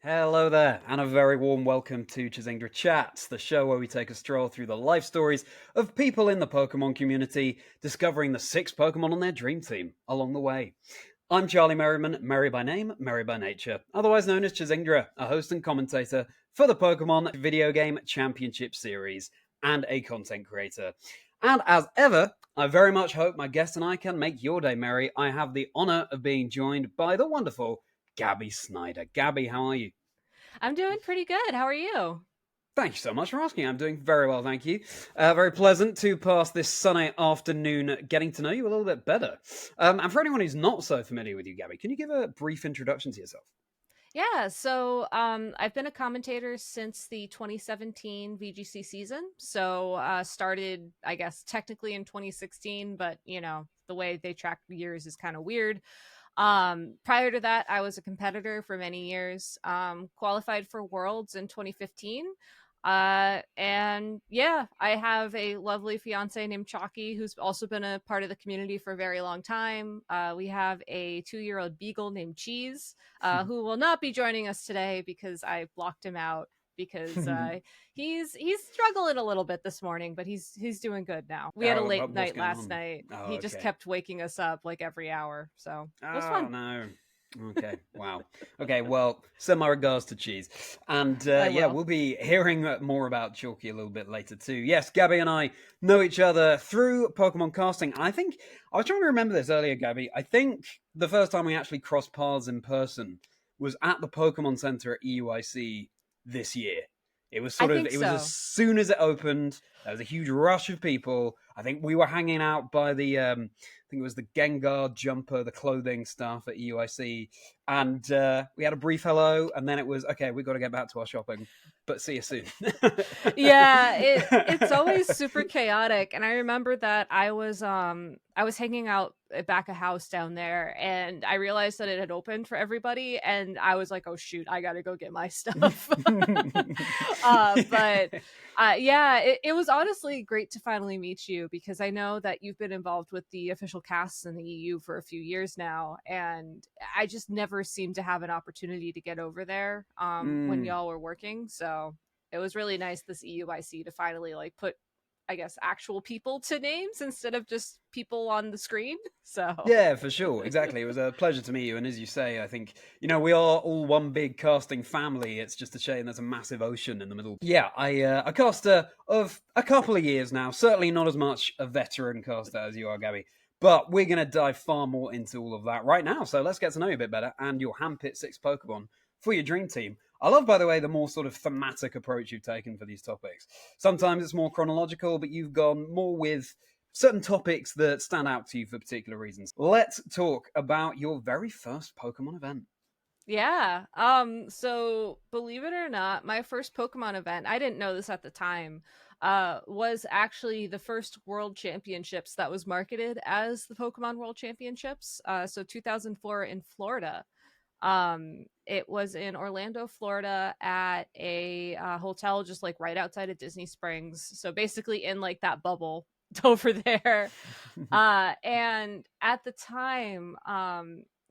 Hello there, and a very warm welcome to Chazingdra Chats, the show where we take a stroll through the life stories of people in the Pokemon community, discovering the six Pokemon on their dream team along the way. I'm Charlie Merriman, merry by name, merry by nature, otherwise known as Chazingdra, a host and commentator for the Pokemon Video Game Championship Series, and a content creator. And as ever, I very much hope my guest and I can make your day merry. I have the honour of being joined by the wonderful Gabby Snyder. Gabby, how are you? I'm doing pretty good. How are you? Thank you so much for asking. I'm doing very well, thank you. Very pleasant to pass this sunny afternoon getting to know you a little bit better. And for anyone who's not so familiar with you, Gabby, can you give a brief introduction to yourself? I've been a commentator since the 2017 VGC season. Started, I guess, technically in 2016, but the way they track years is kind of weird. Prior to that, I was a competitor for many years. Qualified for Worlds in 2015. And yeah, I have a lovely fiance named Chalky who's also been a part of the community for a very long time. We have a 2-year-old beagle named Cheese, who will not be joining us today because I blocked him out because he's struggling a little bit this morning, but he's doing good now. We had a Oh, late what's night going last on? night. Oh, He just okay. kept waking us up like every hour, so it was Oh, fun. no. Okay, wow. Okay, well, send my regards to Cheese. And I yeah, will. we'll be hearing more about Chalky a little bit later too. Yes, Gabby and I know each other through Pokemon casting. I think, I was trying to remember this earlier, Gabby. I think the first time we actually crossed paths in person was at the Pokemon Center at EUIC this year. It was I sort of, think it was as so. soon as it opened, there was a huge rush of people. I think we were hanging out by I think it was the Gengar jumper, the clothing stuff at EUIC, and we had a brief hello, and then it was okay. We got to get back to our shopping, but see you soon. Yeah, it's always super chaotic, and I remember that I was hanging out at back a house down there, and I realized that it had opened for everybody, and I was like, oh shoot, I gotta go get my stuff. But Yeah, it was honestly great to finally meet you because I know that you've been involved with the official casts in the EU for a few years now, and I just never seemed to have an opportunity to get over there when Mm. y'all were working. So it was really nice this EUIC to finally like put, I guess, actual people to names instead of just people on the screen. So Yeah, for sure. Exactly. It was a pleasure to meet you. And as you say, I think, we are all one big casting family. It's just a shame there's a massive ocean in the middle. Yeah, a caster of a couple of years now. Certainly not as much a veteran caster as you are, Gabby. But we're going to dive far more into all of that right now. So let's get to know you a bit better and your handpicked six Pokemon for your dream team. I love, by the way, the more sort of thematic approach you've taken for these topics. Sometimes it's more chronological, but you've gone more with certain topics that stand out to you for particular reasons. Let's talk about your very first Pokemon event. yeah. So believe it or not, my first Pokemon event, I didn't know this at the time, was actually the first World Championships that was marketed as the Pokemon World Championships. So 2004 in Florida. It was in Orlando, Florida, at a hotel just like right outside of Disney Springs. So basically in like that bubble over there. And at the time,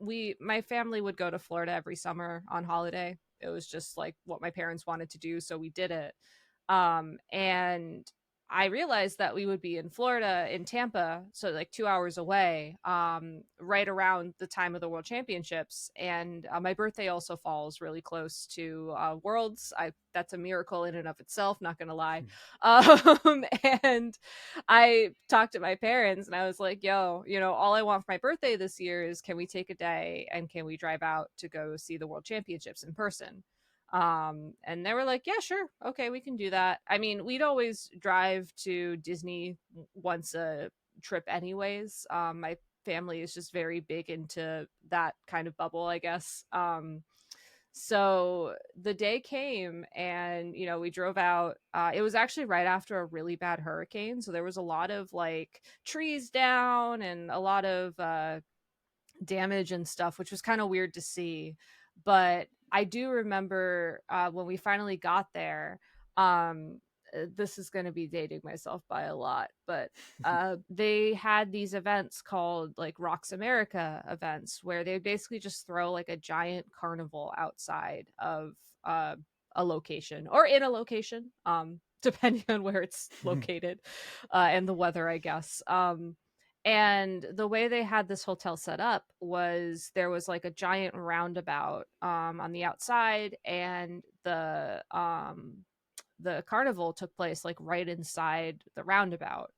we my family would go to Florida every summer on holiday. It was just like what my parents wanted to do, so we did it. And I realized that we would be in Florida in Tampa, so like 2 hours away, right around the time of the World Championships. And my birthday also falls really close to Worlds. I That's a miracle in and of itself. Not gonna lie. And I talked to my parents, and I was like, "Yo, all I want for my birthday this year is can we take a day and can we drive out to go see the World Championships in person?" And they were like, yeah, sure, okay, we can do that. I mean, we'd always drive to Disney once a trip anyways. My family is just very big into that kind of bubble, I guess. So the day came, and we drove out. It was actually right after a really bad hurricane, so there was a lot of like trees down and a lot of damage and stuff, which was kind of weird to see. But I do remember when we finally got there, um, this is going to be dating myself by a lot, but they had these events called like Rocks America events where they basically just throw like a giant carnival outside of uh, a location or in a location, depending on where it's located and the weather, I guess. And the way they had this hotel set up was there was like a giant roundabout on the outside, and the carnival took place like right inside the roundabout.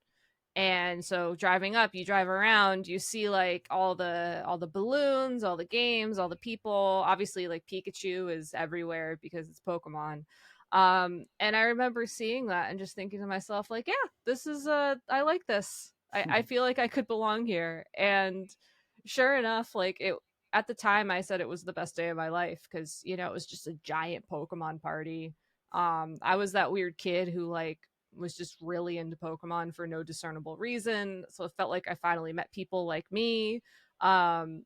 And so driving up, you drive around, you see like all the balloons, all the games, all the people. Obviously, like Pikachu is everywhere because it's Pokemon. And I remember seeing that and just thinking to myself, like, yeah, this is I like this. I feel like I could belong here. And sure enough, like it at the time I said it was the best day of my life because, you know, it was just a giant Pokemon party. I was that weird kid who like was just really into Pokemon for no discernible reason. So it felt like I finally met people like me. Um,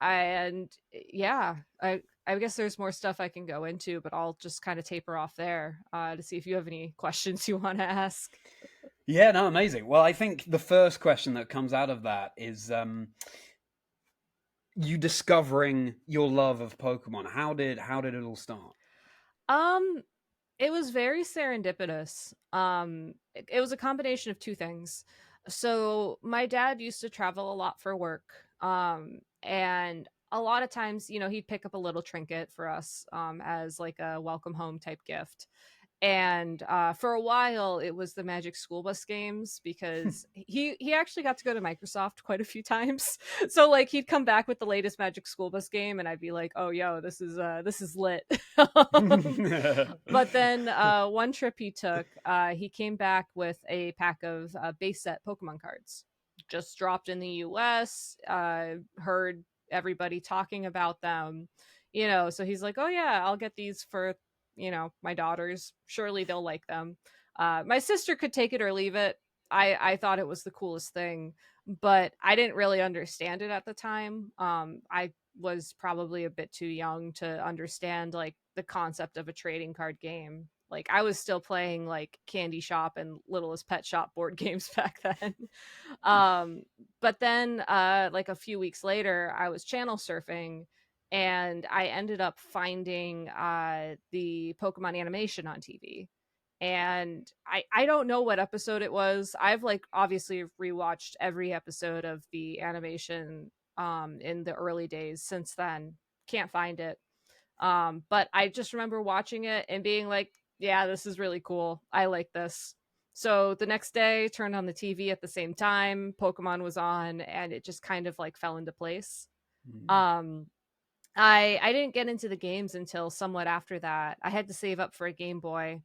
and yeah, I guess there's more stuff I can go into, but I'll just kind of taper off there to see if you have any questions you want to ask. Yeah, no, amazing. Well, I think the first question that comes out of that is you discovering your love of Pokemon. How did it all start? Um, it was very serendipitous. It was a combination of two things. So my dad used to travel a lot for work. And a lot of times, you know, he'd pick up a little trinket for us as like a welcome home type gift. And for a while it was the Magic School Bus games because he actually got to go to Microsoft quite a few times. So like he'd come back with the latest Magic School Bus game and I'd be like, oh yo, this is lit. But then one trip he took, he came back with a pack of base set Pokemon cards, just dropped in the US. Heard everybody talking about them, you know, so he's like, oh yeah, I'll get these for, you know, my daughters, surely they'll like them. My sister could take it or leave it. I thought it was the coolest thing, but I didn't really understand it at the time. I was probably a bit too young to understand like the concept of a trading card game. Like I was still playing like Candy Shop and Littlest Pet Shop board games back then. um but then like a few weeks later I was channel surfing and I ended up finding the Pokemon animation on TV. And I don't know what episode it was. I've like obviously rewatched every episode of the animation in the early days since then. Can't find it. But I just remember watching it and being like, yeah, this is really cool. I like this. So the next day, turned on the TV at the same time, Pokemon was on, and it just kind of like fell into place. Mm. Um, I didn't get into the games until somewhat after that. I had to save up for a Game Boy.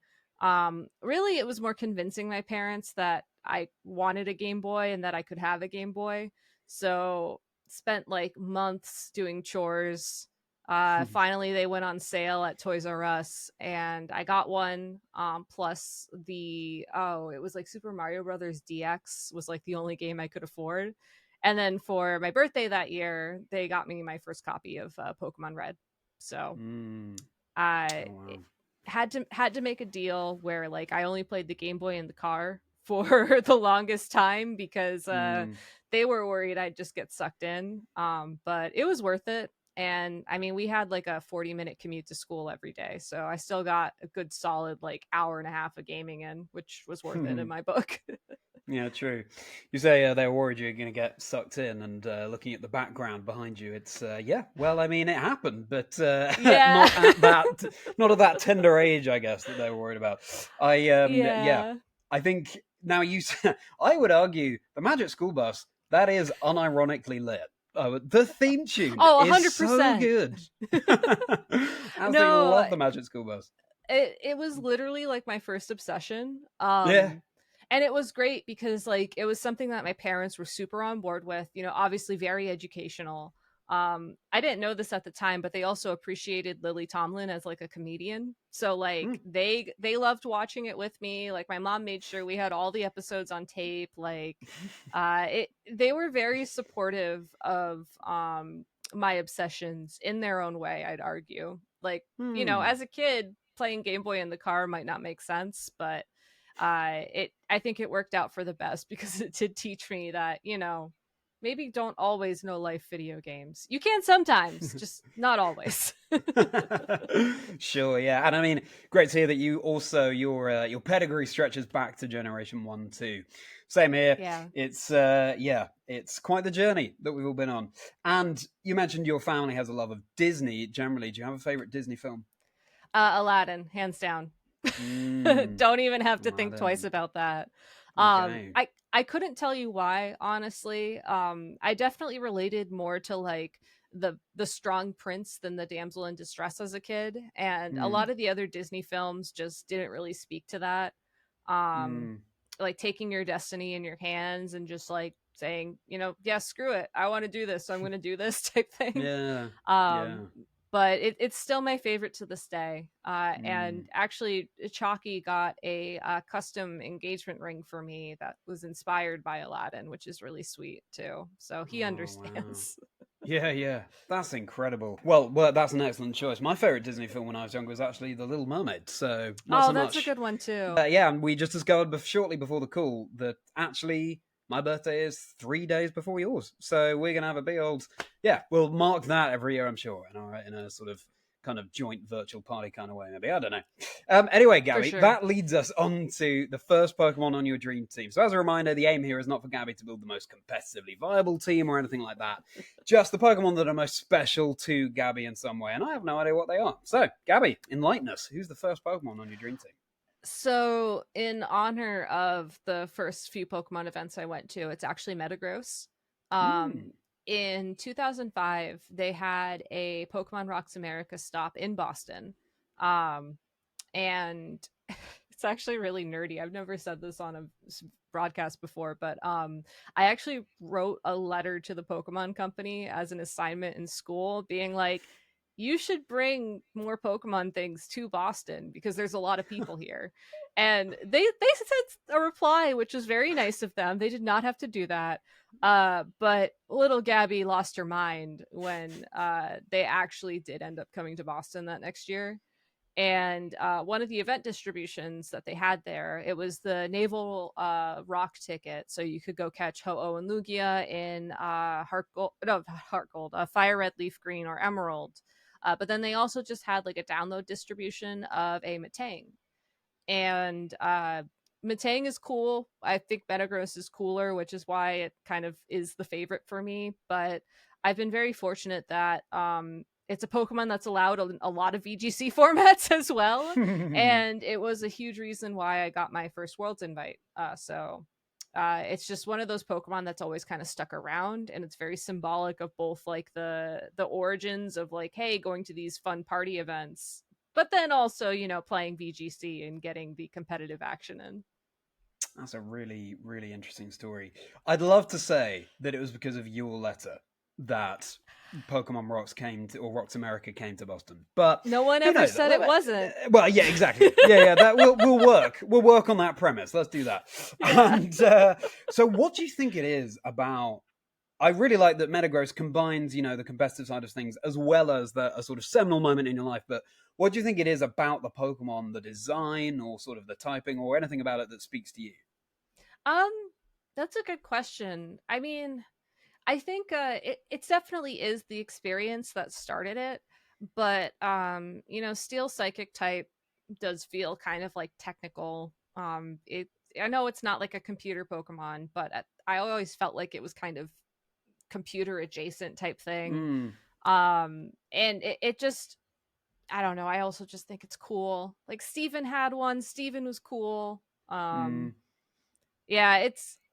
Really, it was more convincing my parents that I wanted a Game Boy and that I could have a Game Boy. So spent like months doing chores. Finally, they went on sale at Toys R Us, and I got one. Plus it was like Super Mario Brothers DX was like the only game I could afford. And then for my birthday that year, they got me my first copy of Pokemon Red. So Mm. I Oh wow. had to make a deal where like I only played the Game Boy in the car for the longest time because Mm. they were worried I'd just get sucked in. But it was worth it. And I mean, we had like a 40-minute commute to school every day. So I still got a good solid like hour and a half of gaming in, which was worth it in my book. Yeah, true. You say they were worried you were going to get sucked in, and looking at the background behind you, it's yeah. Well, I mean, it happened, but Yeah. not at that tender age, I guess, that they were worried about. Yeah, Yeah. I think now I would argue the Magic School Bus that is unironically lit. The theme tune Oh, is so 100%. good. Absolutely No, love the Magic School Bus. it was literally like my first obsession. Yeah. And it was great because like it was something that my parents were super on board with, you know, obviously very educational. I didn't know this at the time, but they also appreciated Lily Tomlin as like a comedian. So like Mm. they loved watching it with me. Like my mom made sure we had all the episodes on tape. Like it they were very supportive of my obsessions in their own way, I'd argue. Like, you know, Hmm. as a kid, playing Game Boy in the car might not make sense, but I think it worked out for the best because it did teach me that, maybe don't always know life video games. You can sometimes, just not always. Sure, yeah, and I mean, great to hear that you also your pedigree stretches back to Generation 1 too. Same here. Yeah. It's quite the journey that we've all been on. And you mentioned your family has a love of Disney. Generally, do you have a favorite Disney film? Aladdin, hands down. Don't even have to think twice Aladdin. about that. Okay. I couldn't tell you why, honestly. I definitely related more to like the strong prince than the damsel in distress as a kid, and a lot Mm. of the other Disney films just didn't really speak to that. Um, Mm. like taking your destiny in your hands and just like saying, yeah, screw it, I want to do this, so I'm going to do this type thing. Yeah. Yeah. Um, but it's still my favorite to this day. Mm. And actually, Chalky got a custom engagement ring for me that was inspired by Aladdin, which is really sweet too. So he Oh, wow. understands. Yeah, that's incredible. Well, that's an excellent choice. My favorite Disney film when I was younger was actually The Little Mermaid, so not Oh, so that's a much. good one too. Yeah, and we just discovered shortly before the call that actually my birthday is 3 days before yours, so we're gonna have a big old We'll mark that every year, I'm sure, in a sort of kind of joint virtual party kind of way, maybe. I don't know. Anyway, For Gabby, sure. that leads us on to the first Pokemon on your dream team. So, as a reminder, the aim here is not for Gabby to build the most competitively viable team or anything like that. Just the Pokemon that are most special to Gabby in some way, and I have no idea what they are. So, Gabby, enlighten us. Who's the first Pokemon on your dream team? So, in honor of the first few Pokemon events I went to, it's actually Metagross. Hmm. In 2005, they had a Pokemon Rocks America stop in Boston. Um, and it's actually really nerdy. I've never said this on a broadcast before, but I actually wrote a letter to the Pokemon company as an assignment in school being like, you should bring more Pokemon things to Boston because there's a lot of people here. And they sent a reply, which was very nice of them. They did not have to do that. But little Gabby lost her mind when they actually did end up coming to Boston that next year. And one of the event distributions that they had there, it was the naval rock ticket, so you could go catch Ho-Oh and Lugia in heart gold, fire red, leaf green, or emerald. But then they also just had like a download distribution of a Metang. And Metang is cool. I think Metagross is cooler, which is why it kind of is the favorite for me. But I've been very fortunate that it's a Pokemon that's allowed a lot of VGC formats as well. And it was a huge reason why I got my first Worlds invite. It's just one of those Pokemon that's always kind of stuck around, and it's very symbolic of both like the origins of like, hey, going to these fun party events, but then also, playing VGC and getting the competitive action in. That's a really, really interesting story. I'd love to say that it was because of your letter that Pokemon Rocks or Rocks America came to Boston, but No one who ever knows? said it wasn't. Well, yeah, exactly. Yeah. That we'll work. We'll work on that premise. Let's do that. And so, what do you think it is about? I really like that Metagross combines, the competitive side of things as well as a sort of seminal moment in your life. But what do you think it is about the Pokemon, the design, or sort of the typing, or anything about it that speaks to you? Um, that's a good question. I mean, I think it's definitely is the experience that started it, but Steel Psychic type does feel kind of like technical. It I know it's not like a computer Pokemon, but I always felt like it was kind of computer adjacent type thing. Mm, And it just, I don't know, I also just think it's cool. Like Steven had one, Steven was cool. mm, Yeah,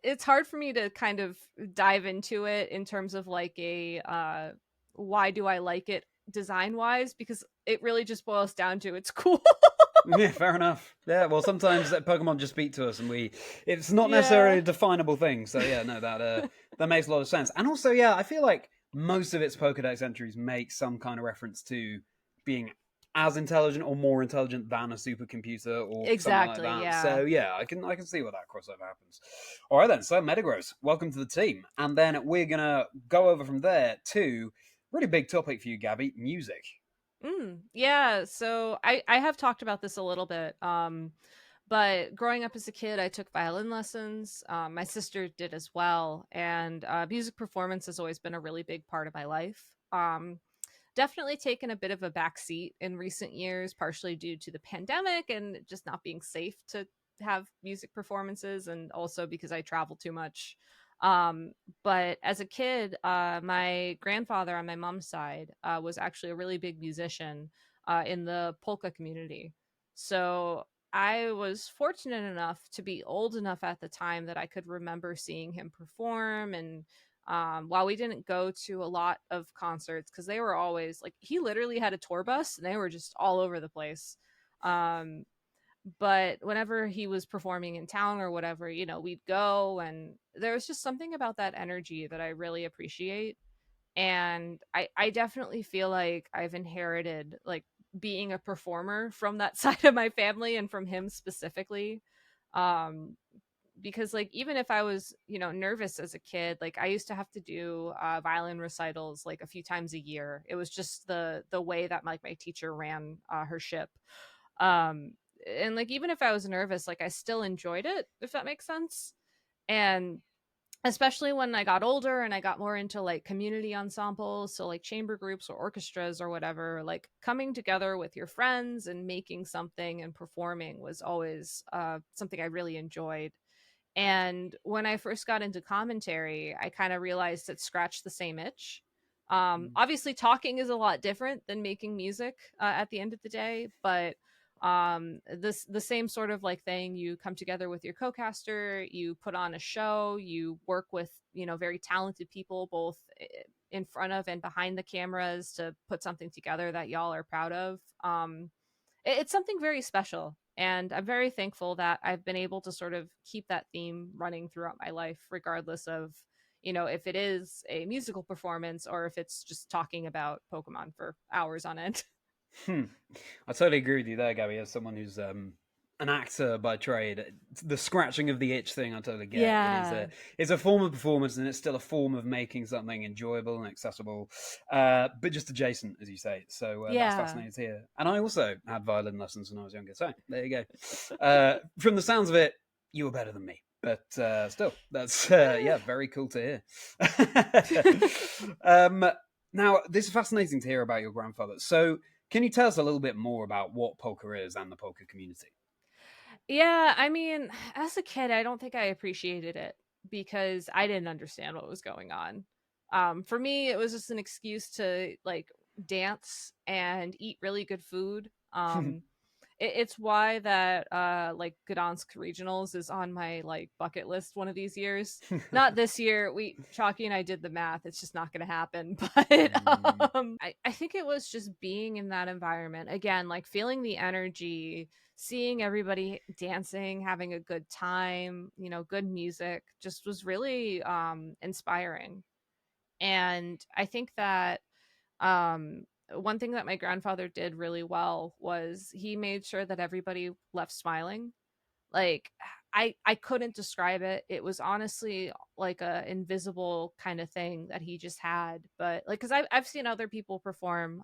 it's hard for me to kind of dive into it in terms of like a why do I like it design wise, because it really just boils down to it's cool. yeah, fair enough. Yeah, well, sometimes Pokemon just speak to us, and it's not necessarily Yeah. a definable thing. So yeah, no, that makes a lot of sense. And also, yeah, I feel like most of its Pokedex entries make some kind of reference to being as intelligent or more intelligent than a supercomputer or something like Exactly, that. yeah. So yeah, I can see where that crossover happens. All right then, so Metagross, welcome to the team, and then we're gonna go over from there to really big topic for you, Gabby, music. Yeah, so I have talked about this a little bit. But growing up as a kid, I took violin lessons. My sister did as well, and music performance has always been a really big part of my life. Definitely taken a bit of a backseat in recent years, partially due to the pandemic and just not being safe to have music performances, and also because I travel too much. Um, but as a kid, my grandfather on my mom's side was actually a really big musician in the polka community. So I was fortunate enough to be old enough at the time that I could remember seeing him perform. And while we didn't go to a lot of concerts because they were always like, he literally had a tour bus and they were just all over the place. Um, but whenever he was performing in town or whatever, we'd go, and there was just something about that energy that I really appreciate. And I definitely feel like I've inherited like being a performer from that side of my family and from him specifically. Um, because like even if I was nervous as a kid, like I used to have to do violin recitals like a few times a year. It was just the way that like my teacher ran her ship. um and like even if I was nervous, like I still enjoyed it, if that makes sense. And especially when I got older and I got more into like community ensembles, so like chamber groups or orchestras or whatever, like coming together with your friends and making something and performing was always something I really enjoyed. And when I first got into commentary, I kind of realized it scratched the same itch. Obviously, talking is a lot different than making music at the end of the day, but the same sort of like thing. You come together with your co-caster, you put on a show, you work with very talented people both in front of and behind the cameras to put something together that y'all are proud of. It's something very special, and I'm very thankful that I've been able to sort of keep that theme running throughout my life, regardless of if it is a musical performance or if it's just talking about Pokemon for hours on end. Hmm. I totally agree with you there, Gabby. As someone who's an actor by trade, the scratching of the itch thing, I totally get. Yeah. It's a form of performance, and it's still a form of making something enjoyable and accessible, but just adjacent, as you say. So that's Yeah. fascinating to hear. And I also had violin lessons when I was younger. So there you go. From the sounds of it, you were better than me. But still, that's yeah, very cool to hear. Now, this is fascinating to hear about your grandfather. So, can you tell us a little bit more about what polka is and the polka community? Yeah, I mean, as a kid, I don't think I appreciated it because I didn't understand what was going on. For me, it was just an excuse to like dance and eat really good food. It's why that like Gdansk regionals is on my like bucket list one of these years. Not this year. Chalky and I did the math. It's just not going to happen. But I think it was just being in that environment again, like feeling the energy, seeing everybody dancing, having a good time, good music, just was really inspiring. And I think that um one thing that my grandfather did really well was he made sure that everybody left smiling. Like I couldn't describe it. It was honestly like a invisible kind of thing that he just had. But like cuz I've seen other people perform.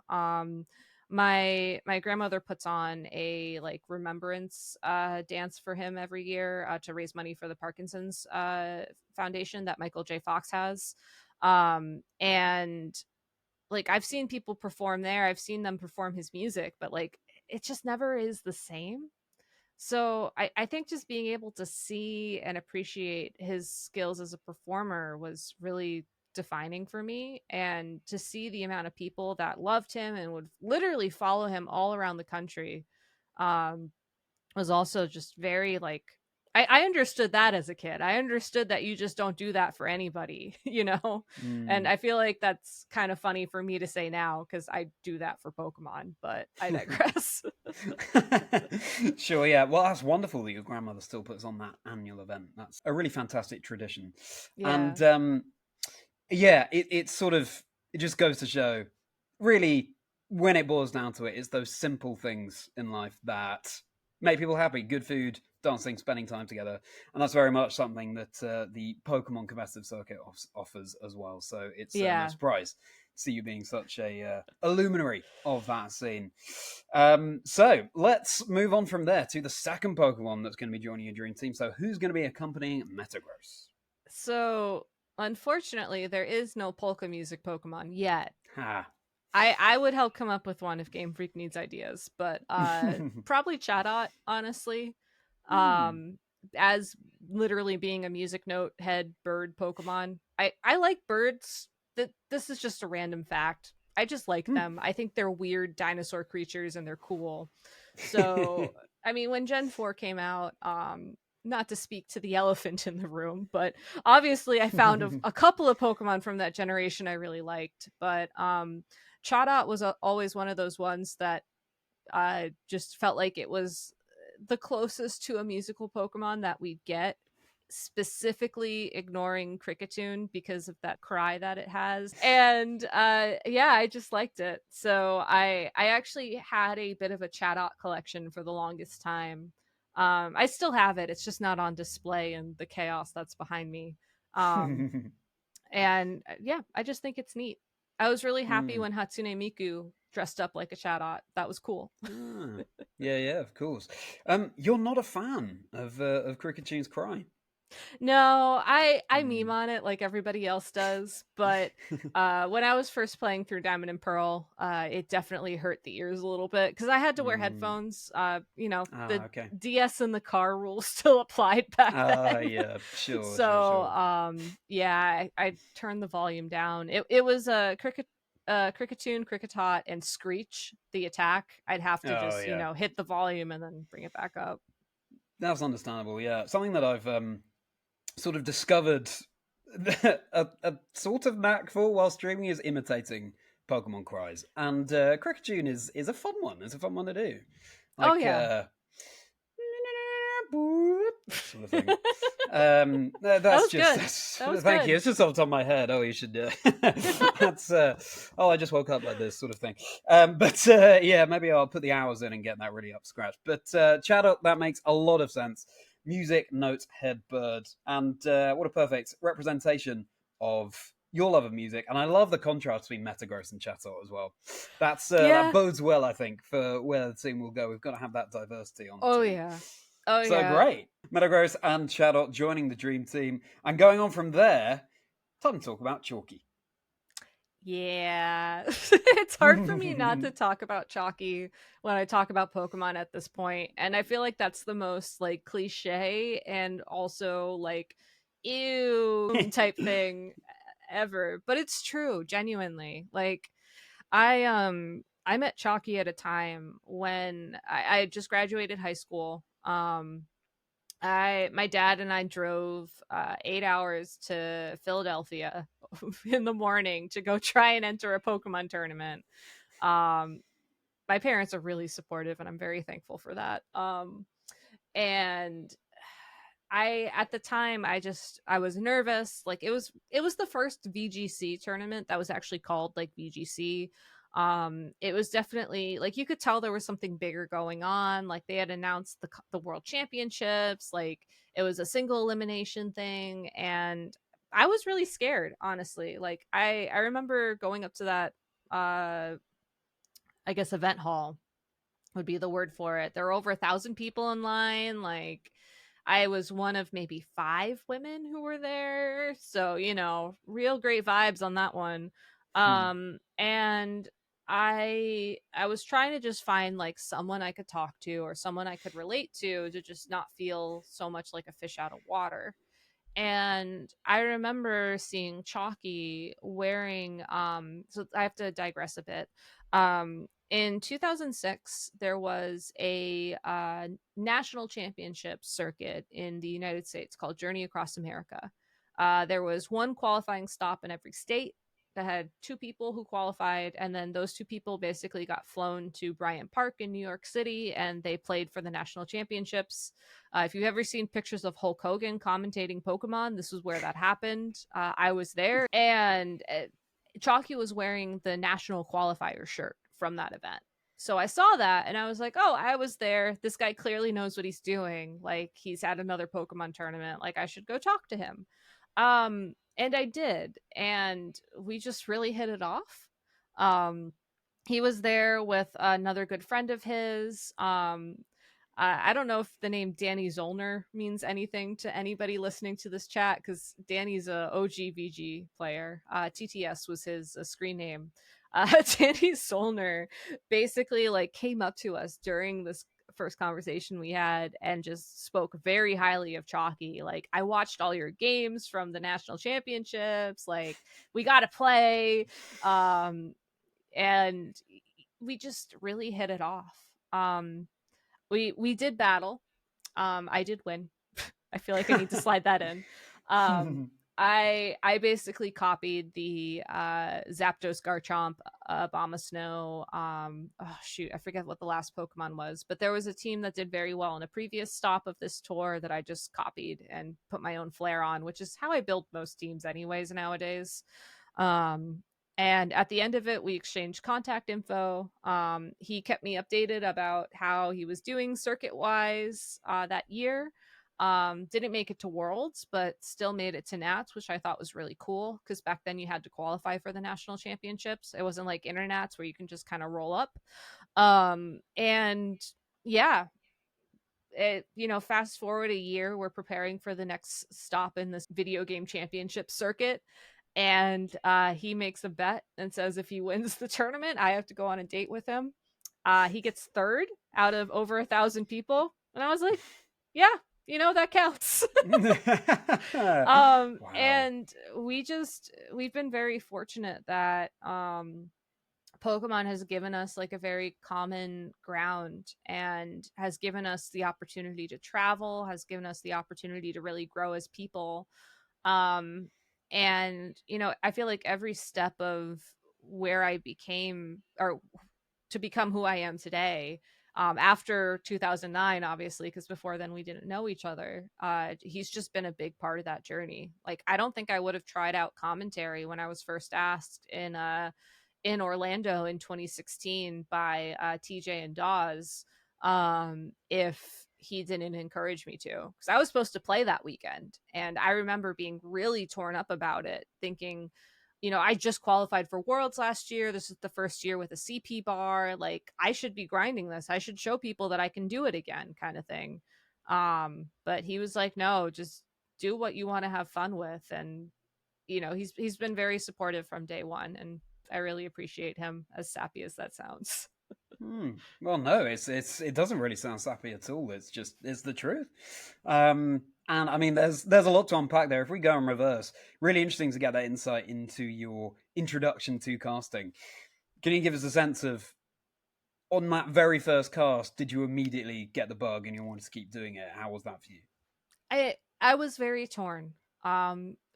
My grandmother puts on a like remembrance dance for him every year to raise money for the Parkinson's foundation that Michael J. Fox has. And like I've seen people perform there. I've seen them perform his music, but like it just never is the same. So I think just being able to see and appreciate his skills as a performer was really defining for me. And to see the amount of people that loved him and would literally follow him all around the country um, was also just very like I understood that as a kid. I understood that you just don't do that for anybody, And Mm. I feel like that's kind of funny for me to say now because I do that for Pokemon, but I digress. Sure, yeah. Well, that's wonderful that your grandmother still puts on that annual event. That's a really fantastic tradition. Yeah. And yeah, it's sort of, it just goes to show, really, when it boils down to it, it's those simple things in life that make people happy. Good food, dancing, spending time together. And that's very much something that the Pokemon competitive circuit offers as well. So it's no Yeah. surprise see you being such a luminary of that scene. So let's move on from there to the second Pokemon that's going to be joining your dream team. So who's going to be accompanying Metagross? So, unfortunately, there is no polka music Pokemon yet. Ha. I would help come up with one if Game Freak needs ideas, but probably Chatot, honestly. Um, as literally being a music note head bird Pokemon. I like birds. This is just a random fact. I just like them. I think they're weird dinosaur creatures and they're cool. So, I mean, when Gen 4 came out, not to speak to the elephant in the room, but obviously I found a couple of Pokemon from that generation I really liked. But Chatot was always one of those ones that just felt like it was the closest to a musical Pokemon that we'd get, specifically ignoring Cricketune because of that cry that it has. And yeah, I just liked it. So I actually had a bit of a Chatot collection for the longest time. I still have it. It's just not on display in the chaos that's behind me. And yeah, I just think it's neat. I was really happy when Hatsune Miku dressed up like a Chatot. That was cool. Yeah, of course. You're not a fan of Cricketune cry. No, I meme on it like everybody else does, but when I was first playing through Diamond and Pearl, it definitely hurt the ears a little bit because I had to wear headphones. The DS in the car rule still applied back then. Yeah, sure. So, yeah, I turned the volume down. It was a Cricketune, Cricketot, and Screech. The attack, I'd have to just hit the volume and then bring it back up. That's understandable. Yeah, something that I've sort of discovered a sort of knack for while streaming is imitating Pokemon cries, and Cricketune is a fun one. It's a fun one to do. Like, sort of thing. That's just thank you. It's just off the top of my head. Oh, you should do it. That's I just woke up like this sort of thing. But yeah, maybe I'll put the hours in and get that really up scratch. But Chatot, that makes a lot of sense. Music, notes, head, bird, and what a perfect representation of your love of music. And I love the contrast between Metagross and Chatot as well. That bodes well, I think, for where the team will go. We've got to have that diversity on the team. So great. Metagross and Chatot joining the dream team. And going on from there, time to talk about Chalky. Yeah. It's hard for me not to talk about Chalky when I talk about Pokemon at this point. And I feel like that's the most like cliche and also like ew type thing ever. But it's true, genuinely. Like I met Chalky at a time when I had just graduated high school. My dad and I drove 8 hours to Philadelphia in the morning to go try and enter a Pokemon tournament. My parents are really supportive, and I'm very thankful for that. And at the time I was nervous. Like it was the first VGC tournament that was actually called like VGC. It was definitely like you could tell there was something bigger going on. Like they had announced the World Championships. Like it was a single elimination thing, and I was really scared, honestly. Like I remember going up to that I guess event hall would be the word for it. There were over 1,000 people in line. Like I was one of maybe 5 women who were there. So, real great vibes on that one. And I was trying to just find like someone I could talk to or someone I could relate to just not feel so much like a fish out of water. And I remember seeing Chalky wearing so I have to digress a bit. In 2006 there was a national championship circuit in the United States called Journey Across America. There was one qualifying stop in every state that had 2 people who qualified, and then those 2 people basically got flown to Bryant Park in New York City, and they played for the national championships. If you've ever seen pictures of Hulk Hogan commentating Pokemon, this was where that happened. I was there, and Chalky was wearing the national qualifier shirt from that event. So I saw that and I was like, oh, I was there. This guy clearly knows what he's doing. Like he's at another Pokemon tournament. Like I should go talk to him. And I did, and we just really hit it off. Um, he was there with another good friend of his. I don't know if the name Danny Zollner means anything to anybody listening to this chat, because Danny's a OG VG player. TTS was his screen name. Danny Zollner basically like came up to us during this first conversation we had and just spoke very highly of Chalky. Like, I watched all your games from the national championships. Like, we got to play. And we just really hit it off. We did battle. I did win. I feel like I need to slide that in. I basically copied the Zapdos, Garchomp, Abomasnow. Oh shoot, I forget what the last Pokemon was, but there was a team that did very well in a previous stop of this tour that I just copied and put my own flair on, which is how I build most teams anyways nowadays. Um, and at the end of it, we exchanged contact info. He kept me updated about how he was doing circuit wise that year. Didn't make it to Worlds, but still made it to Nats, which I thought was really cool, because back then you had to qualify for the national championships. It wasn't like Internats where you can just kind of roll up. And yeah, fast forward a year, we're preparing for the next stop in this video game championship circuit, and he makes a bet and says if he wins the tournament, I have to go on a date with him. He gets third out of over 1,000 people, and I was like, yeah, that counts. Wow. And we've been very fortunate that Pokemon has given us like a very common ground, and has given us the opportunity to travel, has given us the opportunity to really grow as people. Um, and I feel like every step of where I became, or to become who I am today, after 2009, obviously, because before then we didn't know each other. He's just been a big part of that journey. Like, I don't think I would have tried out commentary when I was first asked in Orlando in 2016 by TJ and Dawes, if he didn't encourage me to, because I was supposed to play that weekend. And I remember being really torn up about it, thinking, I just qualified for Worlds last year. This is the first year with a CP bar. Like, I should be grinding this. I should show people that I can do it again, kind of thing. But he was like, no, just do what you want to have fun with. And, he's been very supportive from day one. And I really appreciate him, as sappy as that sounds. Well, no, it doesn't really sound sappy at all. It's the truth. And I mean, there's a lot to unpack there. If we go in reverse, really interesting to get that insight into your introduction to casting. Can you give us a sense of, on that very first cast, did you immediately get the bug and you wanted to keep doing it? How was that for you? I was very torn.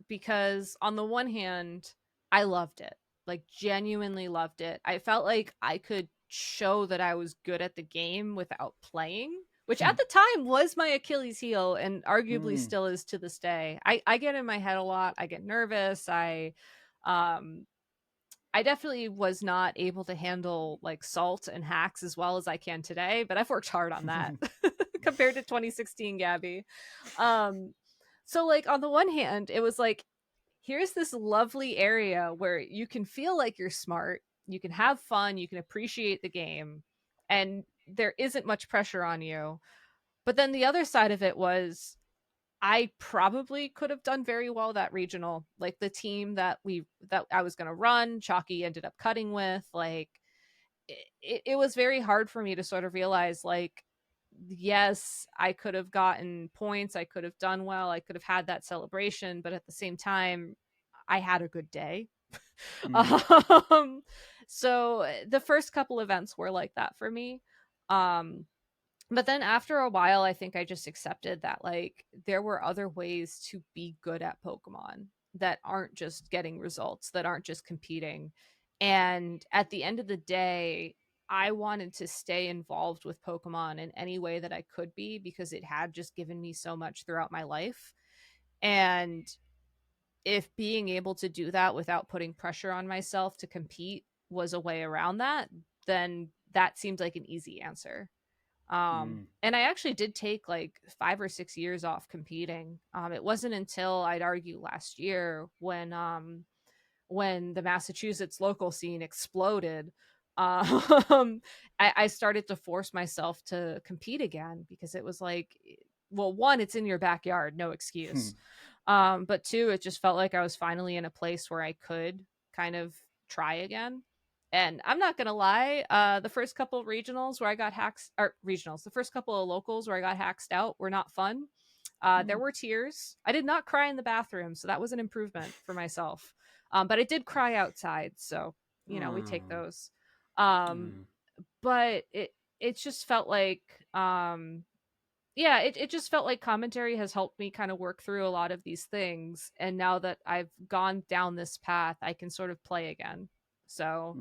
Because on the one hand, I loved it. Like, genuinely loved it. I felt like I could show that I was good at the game without playing, which at the time was my Achilles heel, and arguably Mm. still is to this day. I get in my head a lot. I get nervous. Um I definitely was not able to handle like salt and hacks as well as I can today, but I've worked hard on that compared to 2016 Gabby. Um so like, on the one hand, it was like, here's this lovely area where you can feel like you're smart, you can have fun, you can appreciate the game, and there isn't much pressure on you. But then the other side of it was, I probably could have done very well that regional. Like, the team that I was going to run, Chalky ended up cutting with. Like, it was very hard for me to sort of realize, like, yes, I could have gotten points, I could have done well, I could have had that celebration, but at the same time, I had a good day. Mm. um, so the first couple events were like that for me. Um, but then after a while, I think I just accepted that, like, there were other ways to be good at Pokemon that aren't just getting results, that aren't just competing. And at the end of the day, I wanted to stay involved with Pokemon in any way that I could be, because it had just given me so much throughout my life. And if being able to do that without putting pressure on myself to compete was a way around that, then that seemed like an easy answer. And I actually did take like 5 or 6 years off competing. It wasn't until I'd argue last year when the Massachusetts local scene exploded, I started to force myself to compete again because it was like, well, one, it's in your backyard, no excuse. But two, it just felt like I was finally in a place where I could kind of try again. And I'm not gonna lie, the first couple of regionals where I got hacked, or regionals, the first couple of locals where I got hacked out were not fun. There were tears. I did not cry in the bathroom, so that was an improvement for myself. But I did cry outside, so we take those. But it just felt like yeah, it just felt like commentary has helped me kind of work through a lot of these things, and now that I've gone down this path, I can sort of play again. So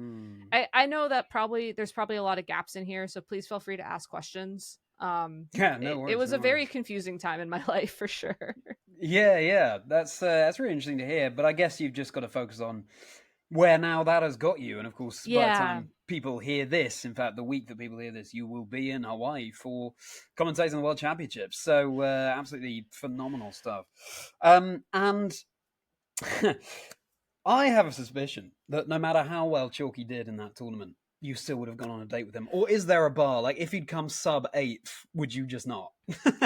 I know that there's probably a lot of gaps in here, so please feel free to ask questions. Yeah, no It worries, was no a very worries. confusing time in my life for sure. Yeah, that's really interesting to hear. But I guess you've just got to focus on where now that has got you. And of course, by the Yeah. time people hear this, in fact, the week that people hear this, you will be in Hawaii for commentating the World Championships. So absolutely phenomenal stuff. And I have a suspicion that no matter how well Chalky did in that tournament, you still would have gone on a date with him. Or is there a bar? Like, if he'd come sub eighth, would you just not?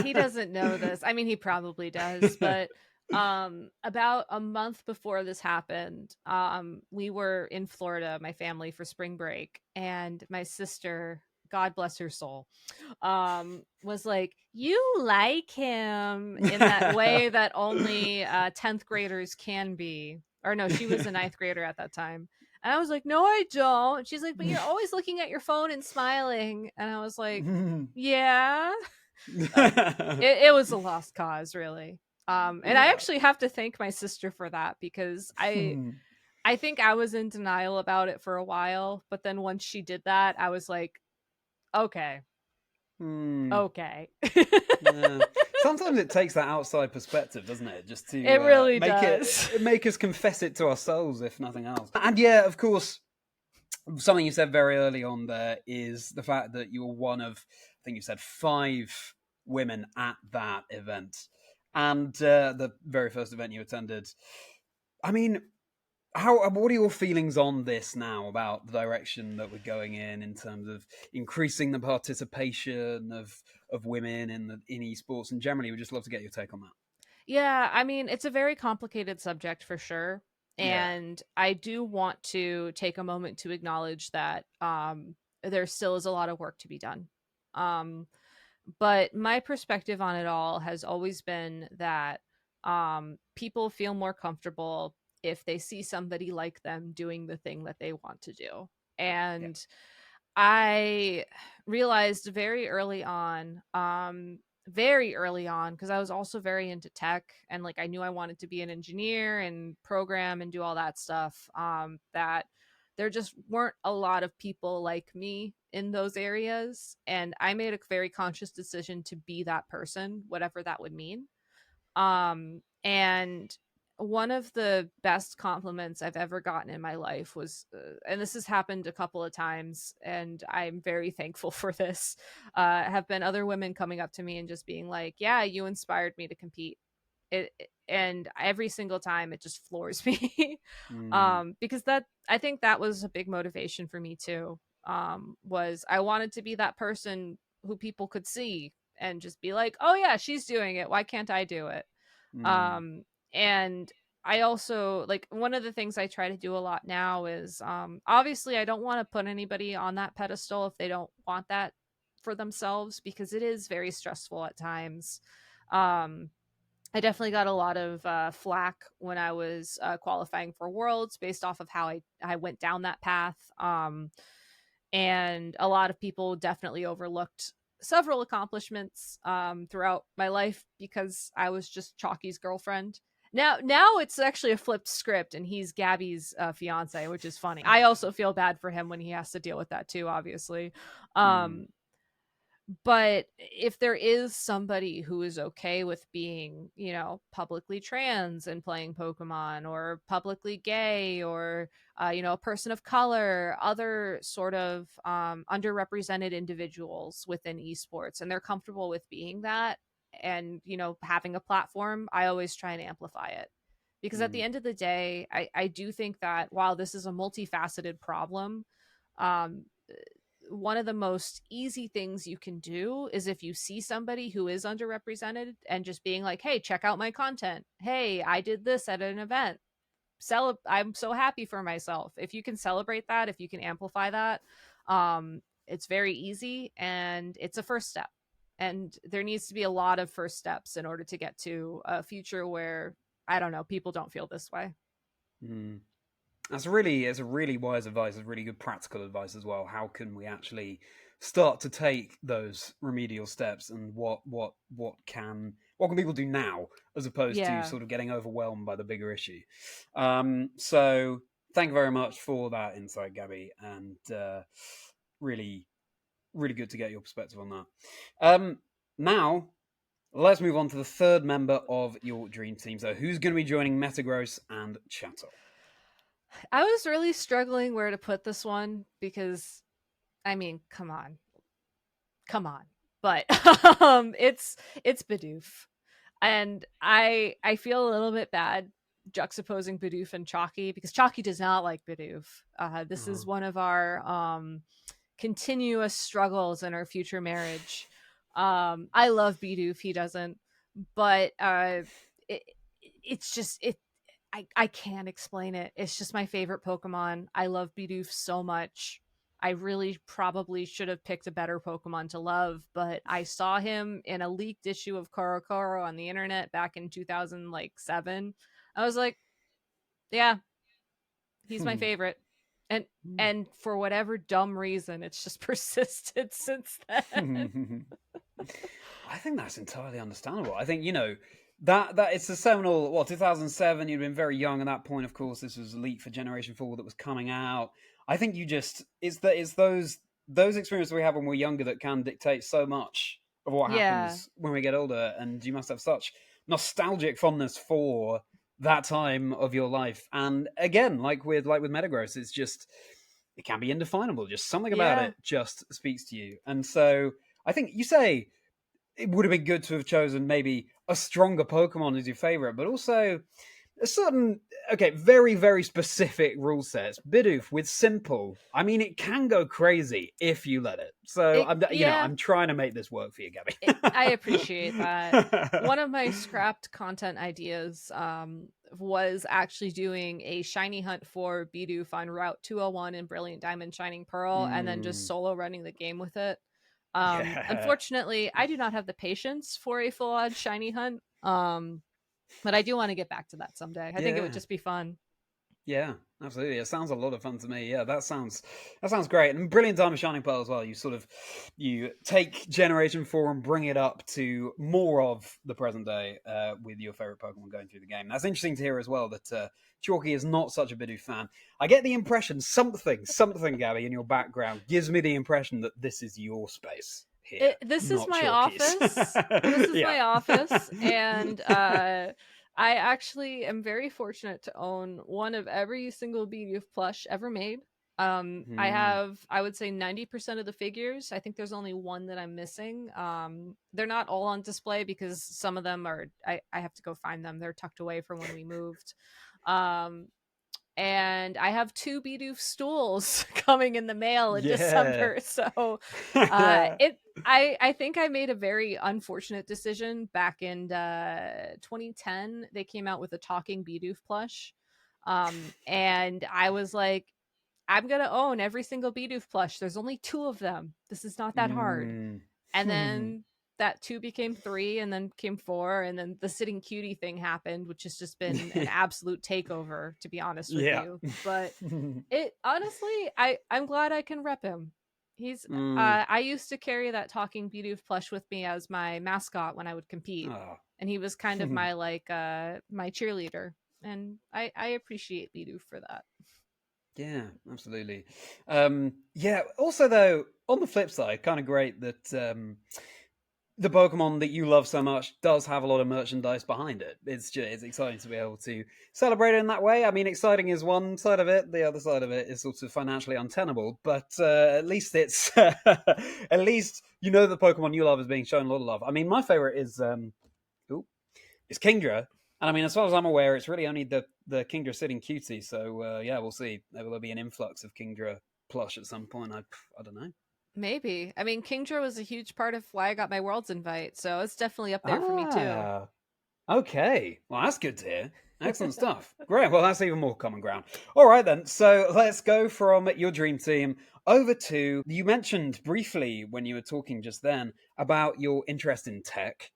He doesn't know this. I mean, he probably does, but about a month before this happened, we were in Florida, my family, for spring break, and my sister, God bless her soul, was like, "You like him," in that way that only 10th graders can be. Or no, she was a ninth grader at that time. And I was like, "No, I don't." She's like, "But you're always looking at your phone and smiling." And I was like, "Yeah." It was a lost cause, really. And I Yeah. actually have to thank my sister for that, because I think I was in denial about it for a while, but then once she did that, I was like, okay, Hmm. okay. Yeah. Sometimes it takes that outside perspective, doesn't it? Just to It really make does. make us confess it to ourselves, if nothing else. And yeah, of course, something you said very early on there is the fact that you were one of, I think you said, 5 women at that event, and the very first event you attended. I mean, what are your feelings on this now about the direction that we're going in terms of increasing the participation of women in esports, and generally we'd just love to get your take on that. Yeah, I mean, it's a very complicated subject for sure. Yeah. And I do want to take a moment to acknowledge that there still is a lot of work to be done. Um, but my perspective on it all has always been that people feel more comfortable if they see somebody like them doing the thing that they want to do. Yeah. And I realized very early on, because I was also very into tech, and like I knew I wanted to be an engineer and program and do all that stuff, that there just weren't a lot of people like me in those areas. And I made a very conscious decision to be that person, whatever that would mean. And one of the best compliments I've ever gotten in my life was, and this has happened a couple of times, and I'm very thankful for this, have been other women coming up to me and just being like, "Yeah, you inspired me to compete." And every single time it just floors me. Mm. Because that, I think that was a big motivation for me too. Was I wanted to be that person who people could see and just be like, "Oh yeah, she's doing it. Why can't I do it?" Mm. And I also, like, one of the things I try to do a lot now is, obviously I don't want to put anybody on that pedestal if they don't want that for themselves, because it is very stressful at times. um I definitely got a lot of flack when I was qualifying for Worlds based off of how I went down that path. And a lot of people definitely overlooked several accomplishments throughout my life because I was just Chalky's girlfriend. Now it's actually a flipped script, and he's Gabby's fiance, which is funny. I also feel bad for him when he has to deal with that too, obviously. Mm. Um, But if there is somebody who is okay with being, publicly trans and playing Pokemon, or publicly gay, or a person of color, other sort of underrepresented individuals within esports, and they're comfortable with being that, and having a platform, I always try and amplify it. Because at the Mm, end of the day, I do think that while this is a multifaceted problem, um, one of the most easy things you can do is, if you see somebody who is underrepresented, and just being like, hey, check out my content. Hey, I did this at an event. I'm so happy for myself. If you can celebrate that, if you can amplify that, it's very easy, and it's a first step. And there needs to be a lot of first steps in order to get to a future where, I don't know, people don't feel this way. mm. It's a really wise advice. It's really good practical advice as well. How can we actually start to take those remedial steps, and what can people do now, as opposed to Yeah. sort of getting overwhelmed by the bigger issue? So thank you very much for that insight, Gabby, and really really good to get your perspective on that. Now let's move on to the third member of your dream team. So who's going to be joining Metagross and Chato? I was really struggling where to put this one, because, I mean, come on. But it's Bidoof. And I feel a little bit bad juxtaposing Bidoof and Chalky, because Chalky does not like Bidoof. This Uh-huh. is one of our continuous struggles in our future marriage. I love Bidoof, he doesn't. But it, it's just it I can't explain it. It's just my favorite Pokemon. I love Bidoof so much. I really probably should have picked a better Pokemon to love, but I saw him in a leaked issue of Korokoro on the internet back in 2007. I was like, yeah, he's my favorite. And and for whatever dumb reason, it's just persisted since then. I think that's entirely understandable. I think that it's a seminal. Well, 2007. You'd been very young at that point. Of course, this was Elite for Generation 4 that was coming out. I think you just it's those experiences we have when we're younger that can dictate so much of what Yeah. happens when we get older. And you must have such nostalgic fondness for that time of your life. And again, like with Metagross, it's just it can be indefinable. Just something about Yeah. it just speaks to you. And so I think you say it would have been good to have chosen maybe a stronger Pokemon as your favorite, but also a certain very very specific rule sets. Bidoof with simple. I mean, it can go crazy if you let it. So Yeah. I'm trying to make this work for you, Gabby. I appreciate that. One of my scrapped content ideas was actually doing a shiny hunt for Bidoof on Route 201 in Brilliant Diamond Shining Pearl, and then just Mm, solo running the game with it. yeah. Unfortunately, I do not have the patience for a full on shiny hunt. But I do want to get back to that someday. I think it would Yeah. just be fun. Yeah, absolutely. It sounds a lot of fun to me. Yeah, that sounds great. And Brilliant Diamond Shining Pearl as well. You take Generation 4 and bring it up to more of the present day with your favorite Pokemon going through the game. That's interesting to hear as well that Chalky is not such a Bidoof fan. I get the impression something, Gabby, in your background gives me the impression that this is your space here, This is not my Chalky's. office. This is Yeah. my office, and I actually am very fortunate to own one of every single Bidoof plush ever made. I Hmm. have, I would say, 90% of the figures. I think there's only one that I'm missing. They're not all on display because some of them are. I have to go find them. They're tucked away from when we moved. Um, and I have two Bidoof stools coming in the mail in Yeah. December. So it I think I made a very unfortunate decision back in 2010. They came out with a talking Bidoof plush. And I was like, I'm gonna own every single Bidoof plush. There's only two of them. This is not that hard. Mm. And then that two became three, and then became four, and then the sitting cutie thing happened, which has just been an absolute takeover, to be honest with Yeah. you. But it honestly, I'm glad I can rep him. He's Mm. I used to carry that talking Bidoof plush with me as my mascot when I would compete, Oh. and he was kind of my my cheerleader, and I appreciate Bidoof for that. Yeah, absolutely. Yeah. Also, though, on the flip side, kind of great that the Pokemon that you love so much does have a lot of merchandise behind it. It's exciting to be able to celebrate it in that way. I mean, exciting is one side of it; the other side of it is sort of financially untenable. But at least it's at least you know the Pokemon you love is being shown a lot of love. I mean, my favorite ooh, is Kingdra. And I mean, as far as I'm aware, it's really only the Kingdra sitting cutie. So yeah, we'll see. Maybe there'll be an influx of Kingdra plush at some point. I don't know. Maybe. I mean, Kingdra was a huge part of why I got my Worlds invite, so it's definitely up there for me too. Ah, okay. Well, that's good to hear. Excellent stuff. Great. Well, that's even more common ground. All right, then. So let's go from your dream team over to you mentioned briefly when you were talking just then about your interest in tech.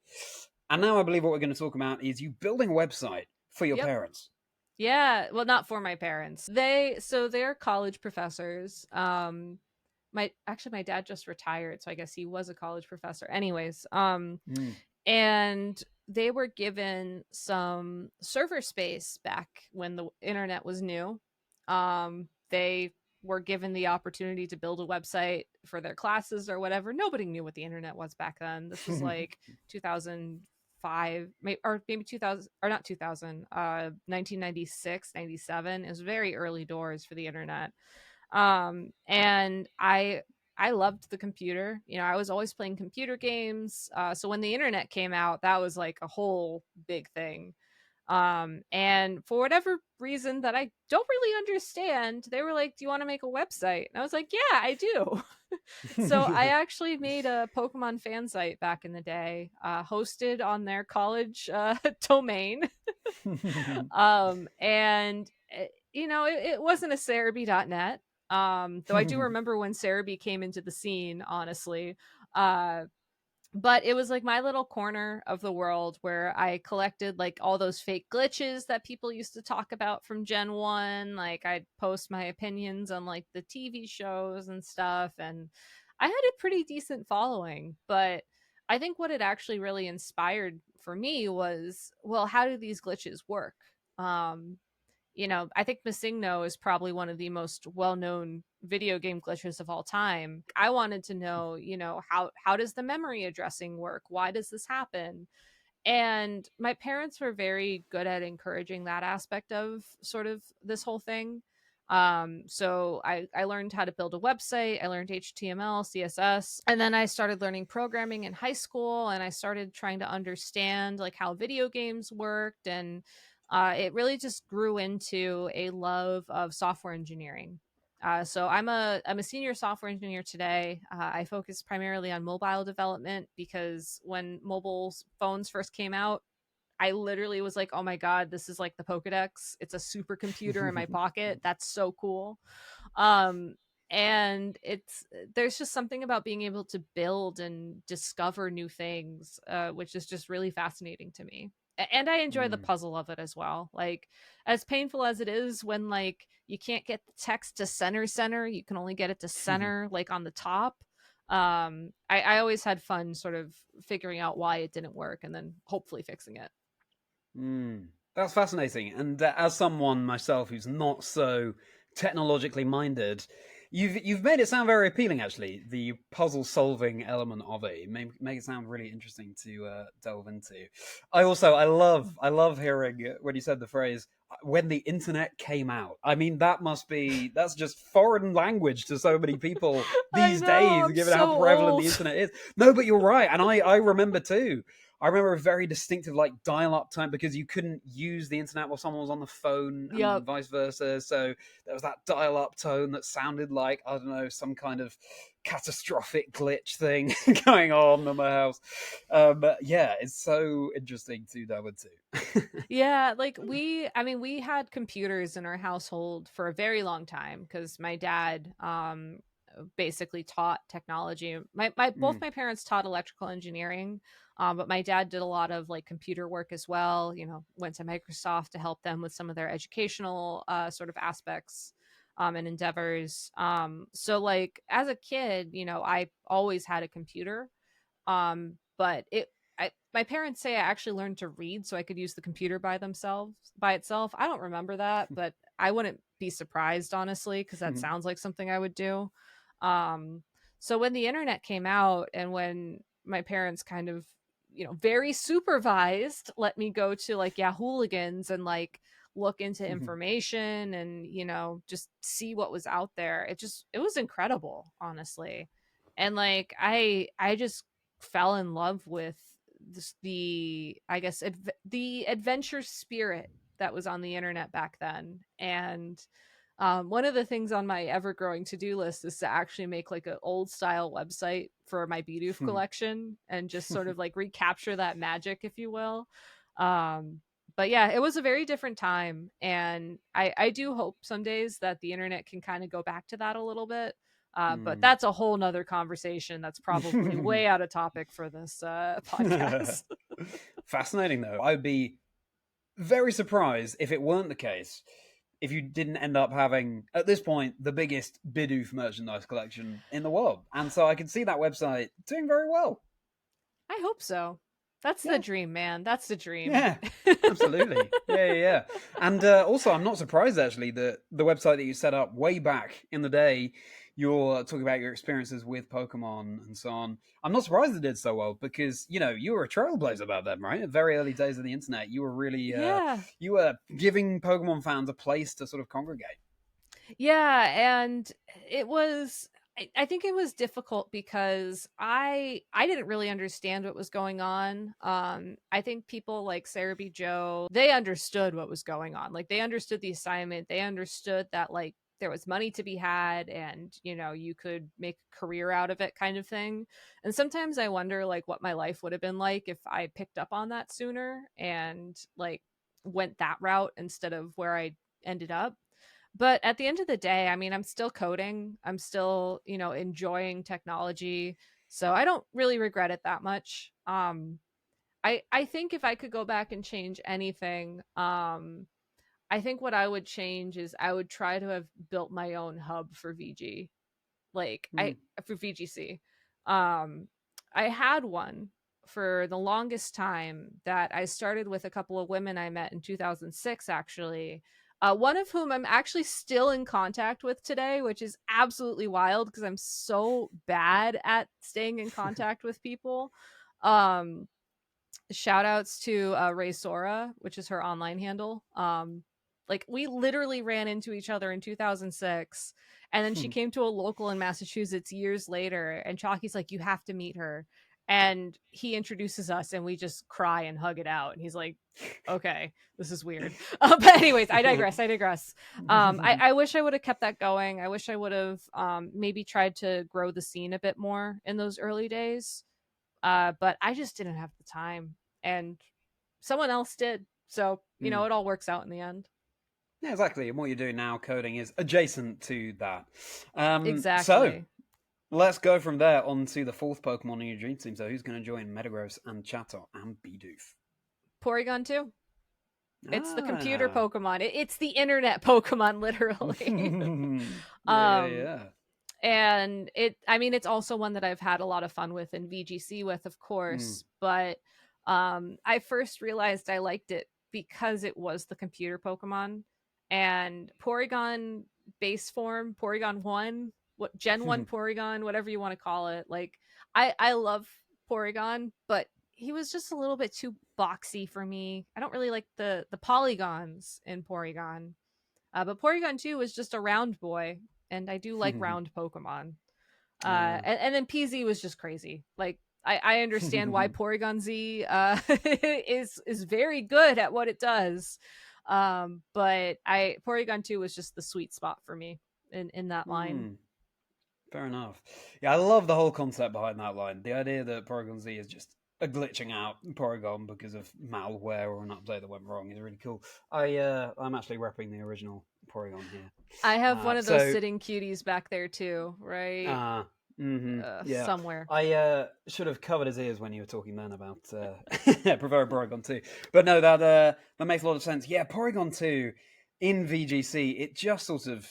And now I believe what we're going to talk about is you building a website for your Yep. parents. Yeah, well, not for my parents. They're college professors. My dad just retired, so I guess he was a college professor. Anyways, Mm. and they were given some server space back when the internet was new. They were given the opportunity to build a website for their classes or whatever. Nobody knew what the internet was back then. This was like 2005, or maybe 2000, or not 2000, 1996, 97. It was very early doors for the internet. And I loved the computer. You know, I was always playing computer games. So when the internet came out, that was like a whole big thing. And for whatever reason that I don't really understand, they were like, "Do you want to make a website?" And I was like, "Yeah, I do." So I actually made a Pokemon fan site back in the day, hosted on their college domain. And it wasn't a Cerebi.net. Though I do remember when Cerebi came into the scene, honestly. Uh, but it was like my little corner of the world where I collected like all those fake glitches that people used to talk about from Gen 1. Like I'd post my opinions on like the TV shows and stuff, and I had a pretty decent following. But I think what it actually really inspired for me was, well, how do these glitches work? Um, I think Masigno is probably one of the most well-known video game glitches of all time. I wanted to know, how does the memory addressing work? Why does this happen? And my parents were very good at encouraging that aspect of sort of this whole thing. So I learned how to build a website. I learned HTML, CSS, and then I started learning programming in high school, and I started trying to understand like how video games worked, and it really just grew into a love of software engineering. So I'm a senior software engineer today. I focus primarily on mobile development because when mobile phones first came out, I literally was like, "Oh my god, this is like the Pokédex. It's a supercomputer in my pocket. That's so cool." Um, and there's just something about being able to build and discover new things, which is just really fascinating to me. And I enjoy the Mm. puzzle of it as well. Like, as painful as it is when like you can't get the text to center, you can only get it to center like on the top. I always had fun sort of figuring out why it didn't work and then hopefully fixing it. Mm. That's fascinating. And as someone myself who's not so technologically minded, you've made it sound very appealing. Actually, the puzzle solving element of it make it sound really interesting to delve into. I love hearing when you said the phrase when the internet came out. I mean, that's just foreign language to so many people I these know, days, I'm given how so prevalent the old. internet is. No, but you're right, and I remember too. I remember a very distinctive like dial-up time because you couldn't use the internet while someone was on the phone and Yep. vice versa. So there was that dial-up tone that sounded like, I don't know, some kind of catastrophic glitch thing going on in my house. But yeah, it's so interesting to delve into. Yeah, like we had computers in our household for a very long time because my dad basically taught technology. My both Mm. my parents taught electrical engineering, but my dad did a lot of like computer work as well. Went to Microsoft to help them with some of their educational sort of aspects and endeavors. So like as a kid, I always had a computer. But my parents say I actually learned to read so I could use the computer by itself. I don't remember that, but I wouldn't be surprised honestly because that sounds like something I would do. Um, So when the internet came out and when my parents kind of, very supervised let me go to like Hooligans and like look into information and, just see what was out there. It was incredible, honestly. And like I just fell in love with the, I guess, the adventure spirit that was on the internet back then. And one of the things on my ever growing to-do list is to actually make like an old style website for my Bidoof collection and just sort of like recapture that magic, if you will. But yeah, it was a very different time. And I do hope some days that the internet can kind of go back to that a little bit. But that's a whole nother conversation that's probably way out of topic for this podcast. Fascinating, though. I'd be very surprised if it weren't the case, if you didn't end up having, at this point, the biggest Bidoof merchandise collection in the world. And so I can see that website doing very well. I hope so. That's the dream, man. That's the dream. Yeah, absolutely. Yeah. And also, I'm not surprised, actually, that the website that you set up way back in the day, you're talking about your experiences with Pokemon and so on. I'm not surprised it did so well because, you were a trailblazer about them, right? At very early days of the internet, you were really, you were giving Pokemon fans a place to sort of congregate. Yeah, and it was, I think it was difficult because I didn't really understand what was going on. I think people like Sarah B. Joe, they understood what was going on. Like they understood the assignment. They understood that like there was money to be had and you could make a career out of it, kind of thing. And sometimes I wonder like what my life would have been like if I picked up on that sooner and like went that route instead of where I ended up. But at the end of the day, I mean, I'm still coding. I'm still, enjoying technology. So I don't really regret it that much. I think if I could go back and change anything, I think what I would change is I would try to have built my own hub for VG, like for VGC. I had one for the longest time that I started with a couple of women I met in 2006, actually. One of whom I'm actually still in contact with today, which is absolutely wild because I'm so bad at staying in contact with people. Shout outs to Ray Sora, which is her online handle. Like we literally ran into each other in 2006, and then she came to a local in Massachusetts years later, and Chalky's like, you have to meet her. And he introduces us and we just cry and hug it out. And he's like, okay, this is weird. But anyways, I digress. I wish I would have kept that going. I wish I would have maybe tried to grow the scene a bit more in those early days. But I just didn't have the time and someone else did. So, it all works out in the end. Yeah, exactly. And what you're doing now, coding, is adjacent to that. Exactly. So, let's go from there on to the fourth Pokemon in your dream team. So who's going to join Metagross and Chatot and Bidoof? Porygon 2. It's the computer Pokemon. It's the internet Pokemon, literally. Yeah. And it's also one that I've had a lot of fun with in VGC with, of course. But I first realized I liked it because it was the computer Pokemon. And Porygon base form, Porygon 1, what Gen 1 Porygon, whatever you want to call it. Like I love Porygon, but he was just a little bit too boxy for me. I don't really like the polygons in Porygon. But Porygon 2 was just a round boy, and I do like round Pokemon. And then PZ was just crazy. Like I understand why Porygon Z is very good at what it does. But Porygon 2 was just the sweet spot for me in that line. Fair enough. Yeah, I love the whole concept behind that line. The idea that Porygon Z is just a glitching out Porygon because of malware or an update that went wrong is really cool. I'm actually repping the original Porygon here. I have one of those sitting cuties back there too, right? Yeah. Somewhere. I should have covered his ears when you were talking then about preferring Porygon 2. But no, that makes a lot of sense. Yeah, Porygon 2 in VGC, it just sort of,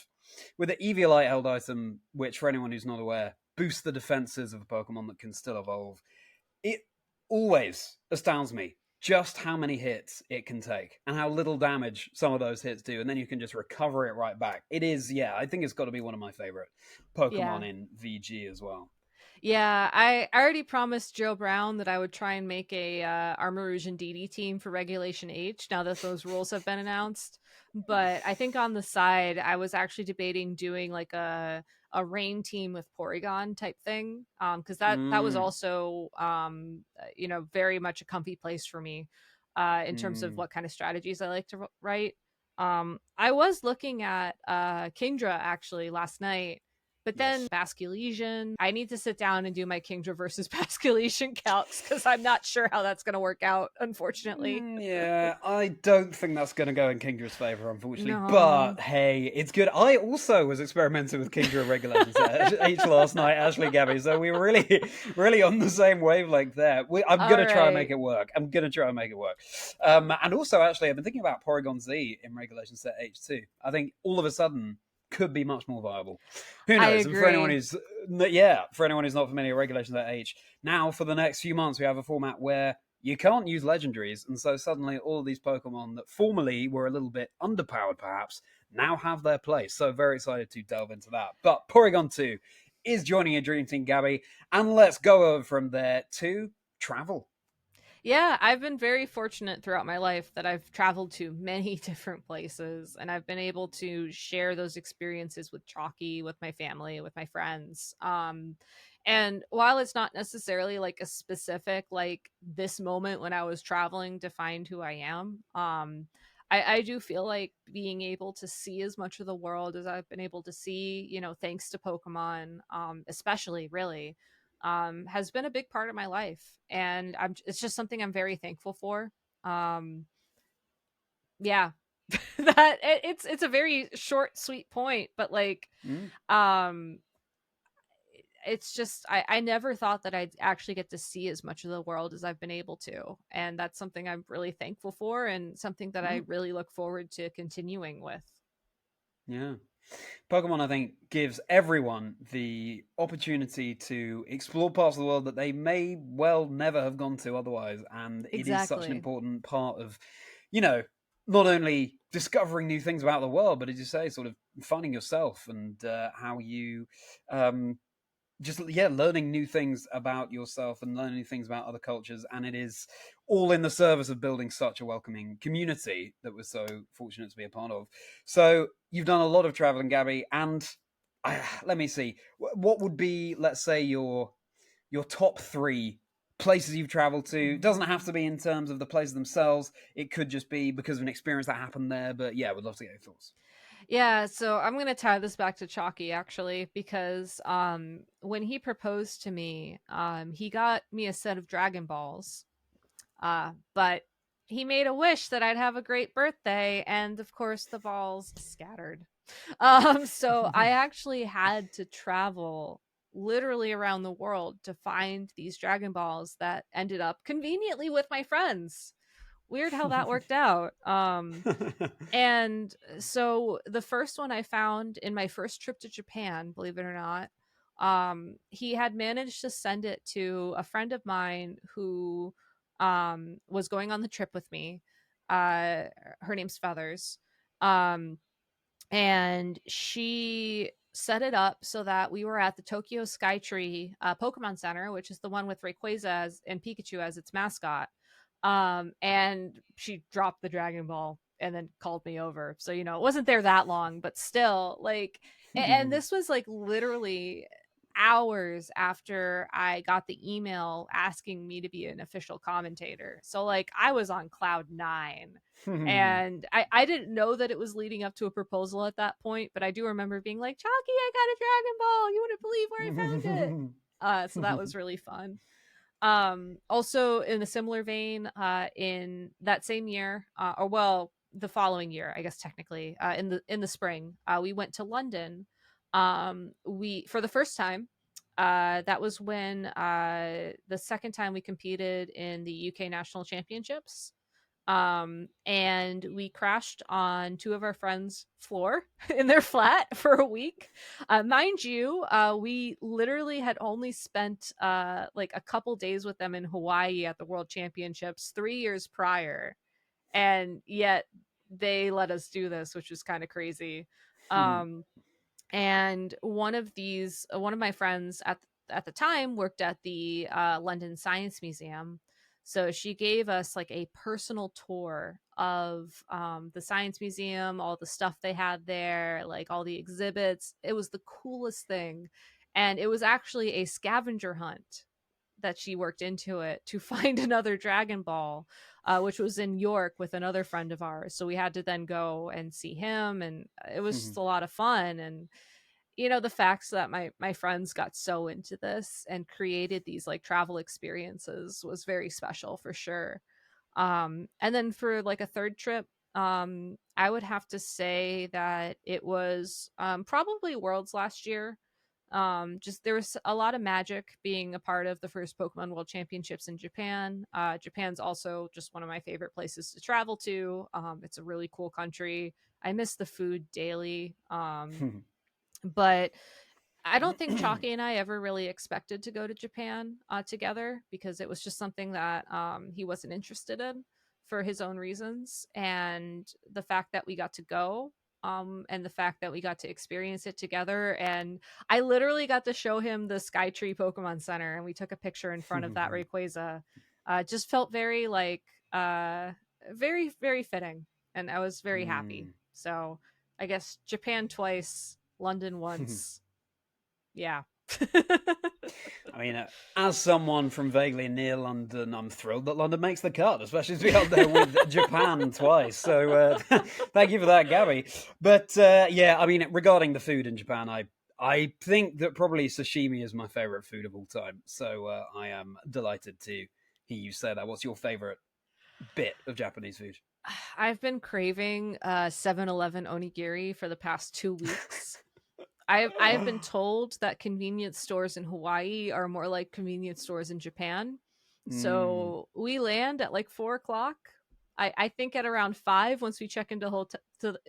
with the Eviolite held item, which for anyone who's not aware, boosts the defenses of a Pokemon that can still evolve. It always astounds me just how many hits it can take and how little damage some of those hits do, and then you can just recover it right back. It is, I think it's got to be one of my favorite Pokemon in VG as well. Yeah, I already promised Joe Brown that I would try and make a Armarouge and DD team for Regulation H now that those rules have been announced. But I think on the side, I was actually debating doing like a rain team with Porygon type thing, because that was Mm, also very much a comfy place for me, in terms of mm. what kind of strategies I like to write. I was looking at Kingdra actually last night, but then Yes. Basculesian, I need to sit down and do my Kingdra versus Basculesian calcs because I'm not sure how that's going to work out, unfortunately. Yeah, I don't think that's going to go in Kingdra's favour, unfortunately. No. But hey, it's good. I also was experimenting with Kingdra regulations at H last night, Ashley, Gabby. So we were really, really on the same wavelength there. I'm All going to try and make right. it work. I'm going to try and make it work. And also, actually, I've been thinking about Porygon Z in regulation set H2. I think all of a sudden could be much more viable. Who I knows? And for anyone agree. who's, yeah, for anyone who's not familiar with regulations at H, now for the next few months, we have a format where you can't use legendaries, and so suddenly all of these Pokemon that formerly were a little bit underpowered, perhaps, now have their place. So very excited to delve into that. But Porygon 2 is joining your dream team, Gabby, and let's go over from there to travel. Yeah, I've been very fortunate throughout my life that I've traveled to many different places and I've been able to share those experiences with Chalky, with my family, with my friends. And while it's not necessarily like a specific, like this moment when I was traveling defined who I am, I do feel like being able to see as much of the world as I've been able to see, thanks to Pokemon, especially really, has been a big part of my life, and it's just something I'm very thankful for. Um, yeah, it's a very short, sweet point, but like, Mm. um, it's just I never thought that I'd actually get to see as much of the world as I've been able to, and that's something I'm really thankful for, and something that I Mm. really look forward to continuing with. Yeah. Pokemon, I think, gives everyone the opportunity to explore parts of the world that they may well never have gone to otherwise. And it is such an Exactly. important part of, you know, not only discovering new things about the world, but as you say, sort of finding yourself and how you um, just yeah learning new things about yourself and learning new things about other cultures, and it is all in the service of building such a welcoming community that we're so fortunate to be a part of. So you've done a lot of traveling, Gabby, and let me see, what would be, let's say, your top three places you've traveled to? It doesn't have to be in terms of the places themselves, it could just be because of an experience that happened there, but yeah, we'd love to get your thoughts. Yeah, so I'm gonna tie this back to Chalky actually, because when he proposed to me, he got me a set of Dragon Balls. But he made a wish that I'd have a great birthday, and of course the balls scattered. So I actually had to travel literally around the world to find these Dragon Balls that ended up conveniently with my friends. Weird how that worked out. And so the first one I found in my first trip to Japan, believe it or not, he had managed to send it to a friend of mine who was going on the trip with me. Her name's Feathers. Um, and she set it up so that we were at the Tokyo Skytree Pokemon Center, which is the one with Rayquaza and Pikachu as its mascot. And she dropped the Dragon Ball and then called me over. So, it wasn't there that long, but still, like, and this was like literally hours after I got the email asking me to be an official commentator. So, like, I was on cloud nine. And I didn't know that it was leading up to a proposal at that point, but I do remember being like, Chalky, I got a Dragon Ball. You wouldn't believe where I found it. So that was really fun. Also in a similar vein, in that same year, or well, the following year, I guess technically, in the spring, we went to London. We for the first time. That was when the second time we competed in the UK National Championships, and we crashed on two of our friends' floor in their flat for a week. Mind you, we literally had only spent like a couple days with them in Hawaii at the World Championships 3 years prior, and yet they let us do this, which was kind of crazy. um and one of my friends at the time worked at the London Science Museum. So she gave us like a personal tour of the Science Museum, all the stuff they had there, like all the exhibits. It was the coolest thing. And it was actually a scavenger hunt that she worked into it to find another Dragon Ball, which was in York with another friend of ours. So we had to then go and see him, and it was just a lot of fun. And the facts that my friends got so into this and created these like travel experiences was very special for sure. And then for like a third trip, I would have to say that it was probably Worlds last year. Just there was a lot of magic being a part of the first Pokemon World Championships in Japan. Japan's also just one of my favorite places to travel to. It's a really cool country. I miss the food daily. But I don't think Chalky and I ever really expected to go to Japan together, because it was just something that he wasn't interested in for his own reasons. And the fact that we got to go, and the fact that we got to experience it together. And I literally got to show him the Skytree Pokemon Center, and we took a picture in front of that Rayquaza. Just felt very like, very, very fitting. And I was very happy. So I guess Japan twice, London once. Yeah. I mean, as someone from vaguely near London, I'm thrilled that London makes the cut, especially to be up there with Japan twice. So thank you for that, Gabby. But yeah, I mean, regarding the food in Japan, I think that probably sashimi is my favorite food of all time. So I am delighted to hear you say that. What's your favorite bit of Japanese food? I've been craving 7-Eleven onigiri for the past 2 weeks. I've been told that convenience stores in Hawaii are more like convenience stores in Japan. So we land at like 4 o'clock. I think at around 5, once we check into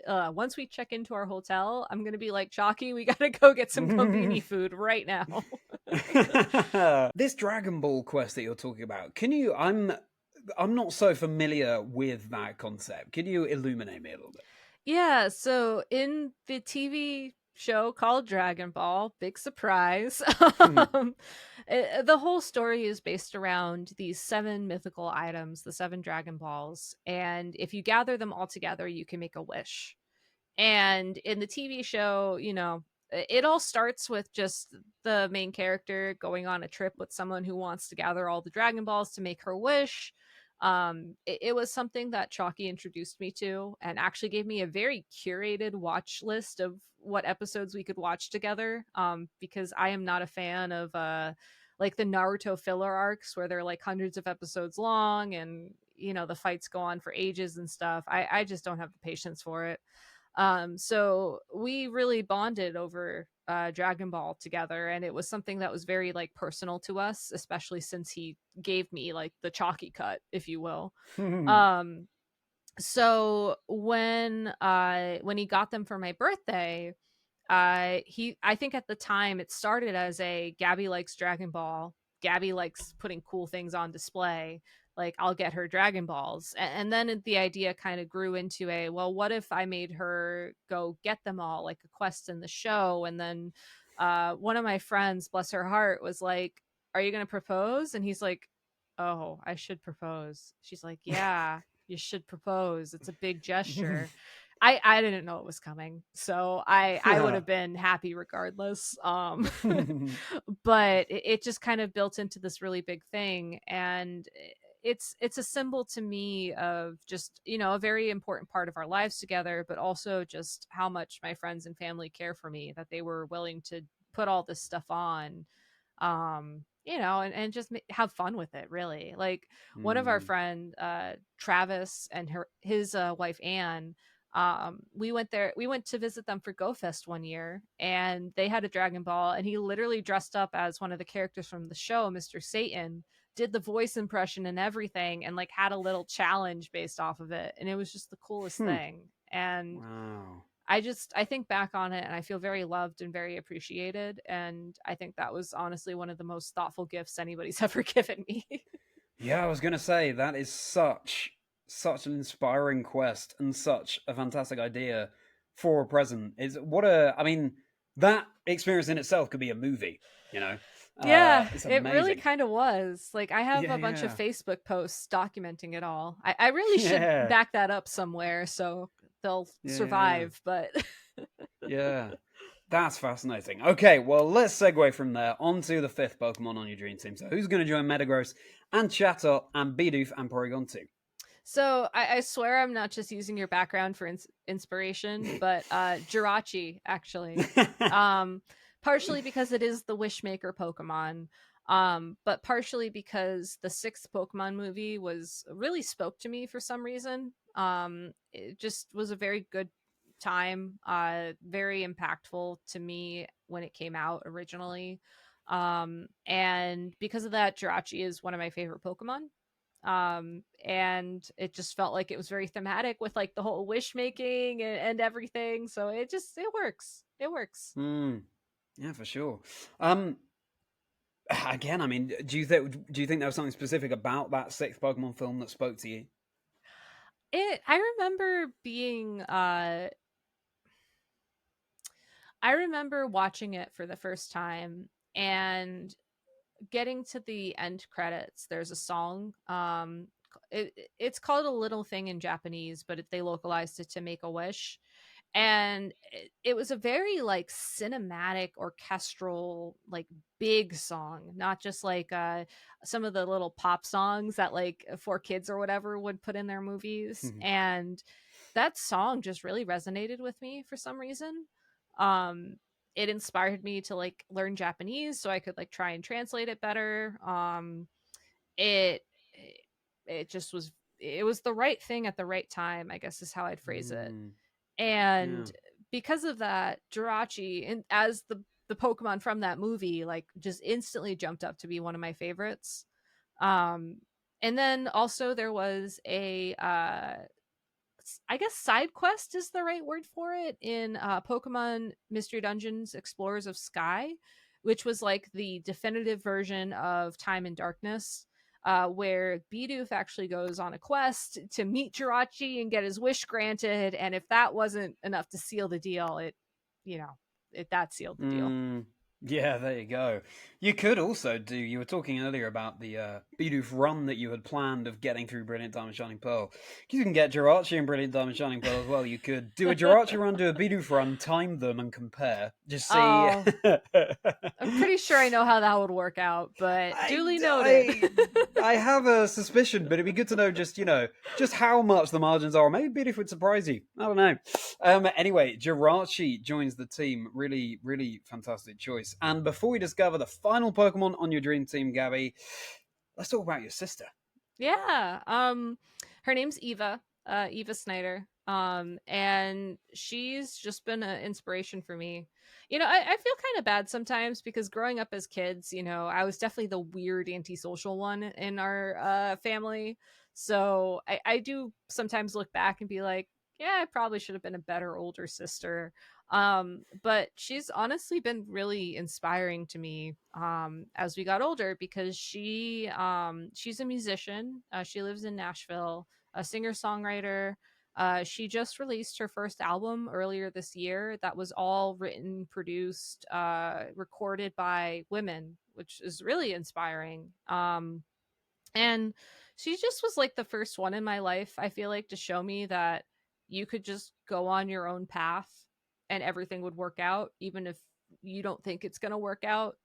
once we check into our hotel, I'm gonna be like, Chalky, we gotta go get some convenience food right now. This Dragon Ball quest that you're talking about, I'm not so familiar with that concept. Can you illuminate me a little bit? Yeah, so in the TV show called Dragon Ball, big surprise, the whole story is based around these 7 mythical items, the 7 Dragon Balls, and if you gather them all together, you can make a wish. And in the TV show, it all starts with just the main character going on a trip with someone who wants to gather all the Dragon Balls to make her wish. It was something that Chalky introduced me to, and actually gave me a very curated watch list of what episodes we could watch together, because I am not a fan of like the Naruto filler arcs where they're like hundreds of episodes long, and the fights go on for ages and stuff. I just don't have the patience for it. So we really bonded over Dragon Ball together, and it was something that was very like personal to us, especially since he gave me like the Chalky cut, if you will. um so when he got them for my birthday, I think at the time it started as a Gabby likes Dragon Ball, Gabby likes putting cool things on display, like I'll get her Dragon Balls. And then the idea kind of grew into a, well, what if I made her go get them all, like a quest in the show? And then one of my friends, bless her heart, was like, are you going to propose? And he's like, oh, I should propose. She's like, yeah, you should propose. It's a big gesture. I didn't know it was coming, so I would have been happy regardless. But it just kind of built into this really big thing, and it's a symbol to me of just a very important part of our lives together, but also just how much my friends and family care for me, that they were willing to put all this stuff on, and just have fun with it, really. Like one of our friend Travis and his wife Anne, we went to visit them for Go Fest one year, and they had a Dragon Ball, and he literally dressed up as one of the characters from the show, Mr. Satan, did the voice impression and everything, and like had a little challenge based off of it, and it was just the coolest thing. And wow. I think back on it and I feel very loved and very appreciated, and I think that was honestly one of the most thoughtful gifts anybody's ever given me. Yeah, I was gonna say that is such an inspiring quest and such a fantastic idea for a present. I mean, that experience in itself could be a movie, you know. Yeah, It's it really amazing. kind of was. Like, I have Yeah, a bunch of yeah, Facebook posts documenting it all. I really should yeah, back that up somewhere so they'll yeah, yeah, survive, but yeah. That's fascinating. Okay, well, let's segue from there onto the fifth Pokemon on your dream team. So, who's going to join Metagross and Chatot and Bidoof and Porygon 2? so I swear I'm not just using your background for inspiration, but Jirachi actually. Um, partially because it is the Wishmaker Pokemon, but partially because the sixth Pokemon movie was really spoke to me for some reason. It just was a very good time, very impactful to me when it came out originally. And because of that, Jirachi is one of my favorite Pokemon. And it just felt like it was very thematic with like the whole wish making and everything, so it works, it works. Hmm. Yeah, for sure. Um, Again, I mean, do you think there was something specific about that sixth Pokemon film that spoke to you? I remember being I remember watching it for the first time and getting to the end credits. There's a song, it's called A Little Thing in Japanese, but they localized it to Make a Wish. And it was a very like cinematic orchestral like big song, not just like some of the little pop songs that like for kids or whatever would put in their movies. And that song just really resonated with me for some reason. um it inspired me to like learn Japanese so I could like try and translate it better. It it just was, it was the right thing at the right time, I guess is how I'd phrase it. Hmm. Yeah. And because of that, Jirachi, and as the Pokemon from that movie, like just instantly jumped up to be one of my favorites. Um, and then also there was a I guess side quest is the right word for it in Pokemon Mystery Dungeons Explorers of Sky, which was like the definitive version of Time and Darkness, where Bidoof actually goes on a quest to meet Jirachi and get his wish granted. And if that wasn't enough to seal the deal, you know, that sealed the deal. Mm, yeah, there you go. You could also do. You were talking earlier about the Bidoof run that you had planned of getting through Brilliant Diamond Shining Pearl. You can get Jirachi and Brilliant Diamond Shining Pearl as well. You could do a Jirachi run, do a Bidoof run, time them, and compare. Just see. Oh, I'm pretty sure I know how that would work out, but I, duly noted. I, I have a suspicion, but it'd be good to know just how much the margins are. Maybe Bidoof would surprise you. I don't know. Anyway, Jirachi joins the team. Really, really fantastic choice. And before we discover the final Pokemon on your dream team, Gabby, let's talk about your sister. Yeah. Her name's Eva, Eva Snyder. And she's just been an inspiration for me. I feel kind of bad sometimes because growing up as kids, I was definitely the weird antisocial one in our family. So I do sometimes look back and be like, yeah, I probably should have been a better older sister. But she's honestly been really inspiring to me as we got older, because she's a musician. She lives in Nashville, a singer songwriter. She just released her first album earlier this year that was all written, produced, recorded by women, which is really inspiring. And she just was like the first one in my life, I feel like, to show me that you could just go on your own path and everything would work out, even if you don't think it's going to work out.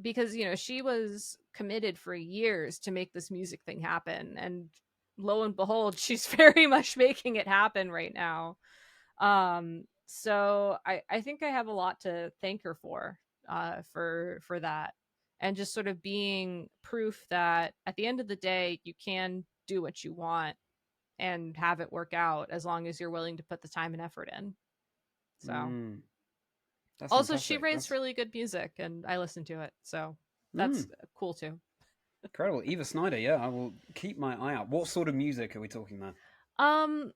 Because she was committed for years to make this music thing happen, and lo and behold, she's very much making it happen right now. So I think I have a lot to thank her for that, and just sort of being proof that at the end of the day you can do what you want and have it work out as long as you're willing to put the time and effort in. So Mm, that's also, she fantastic. writes That's really good music and I listen to it, so that's mm, cool too. incredible. Eva Snyder. Yeah, I will keep my eye out. What sort of music are we talking there? um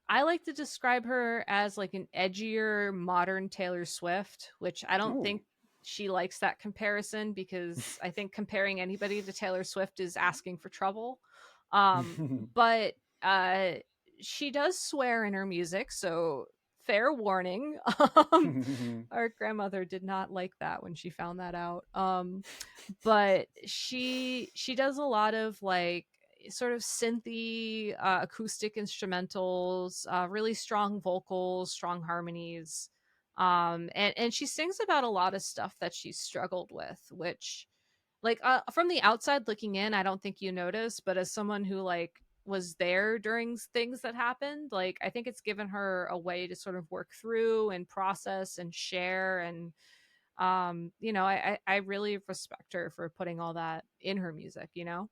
I like to describe her as like an edgier modern Taylor Swift, which I don't Oh. think she likes that comparison, because I think comparing anybody to Taylor Swift is asking for trouble. But she does swear in her music, so fair warning. Our grandmother did not like that when she found that out. But she does a lot of like sort of synthy acoustic instrumentals, really strong vocals, strong harmonies. And she sings about a lot of stuff that she's struggled with, which like from the outside looking in, I don't think you notice, but as someone who like was there during things that happened, like I think it's given her a way to sort of work through and process and share. And you know, I really respect her for putting all that in her music, you know.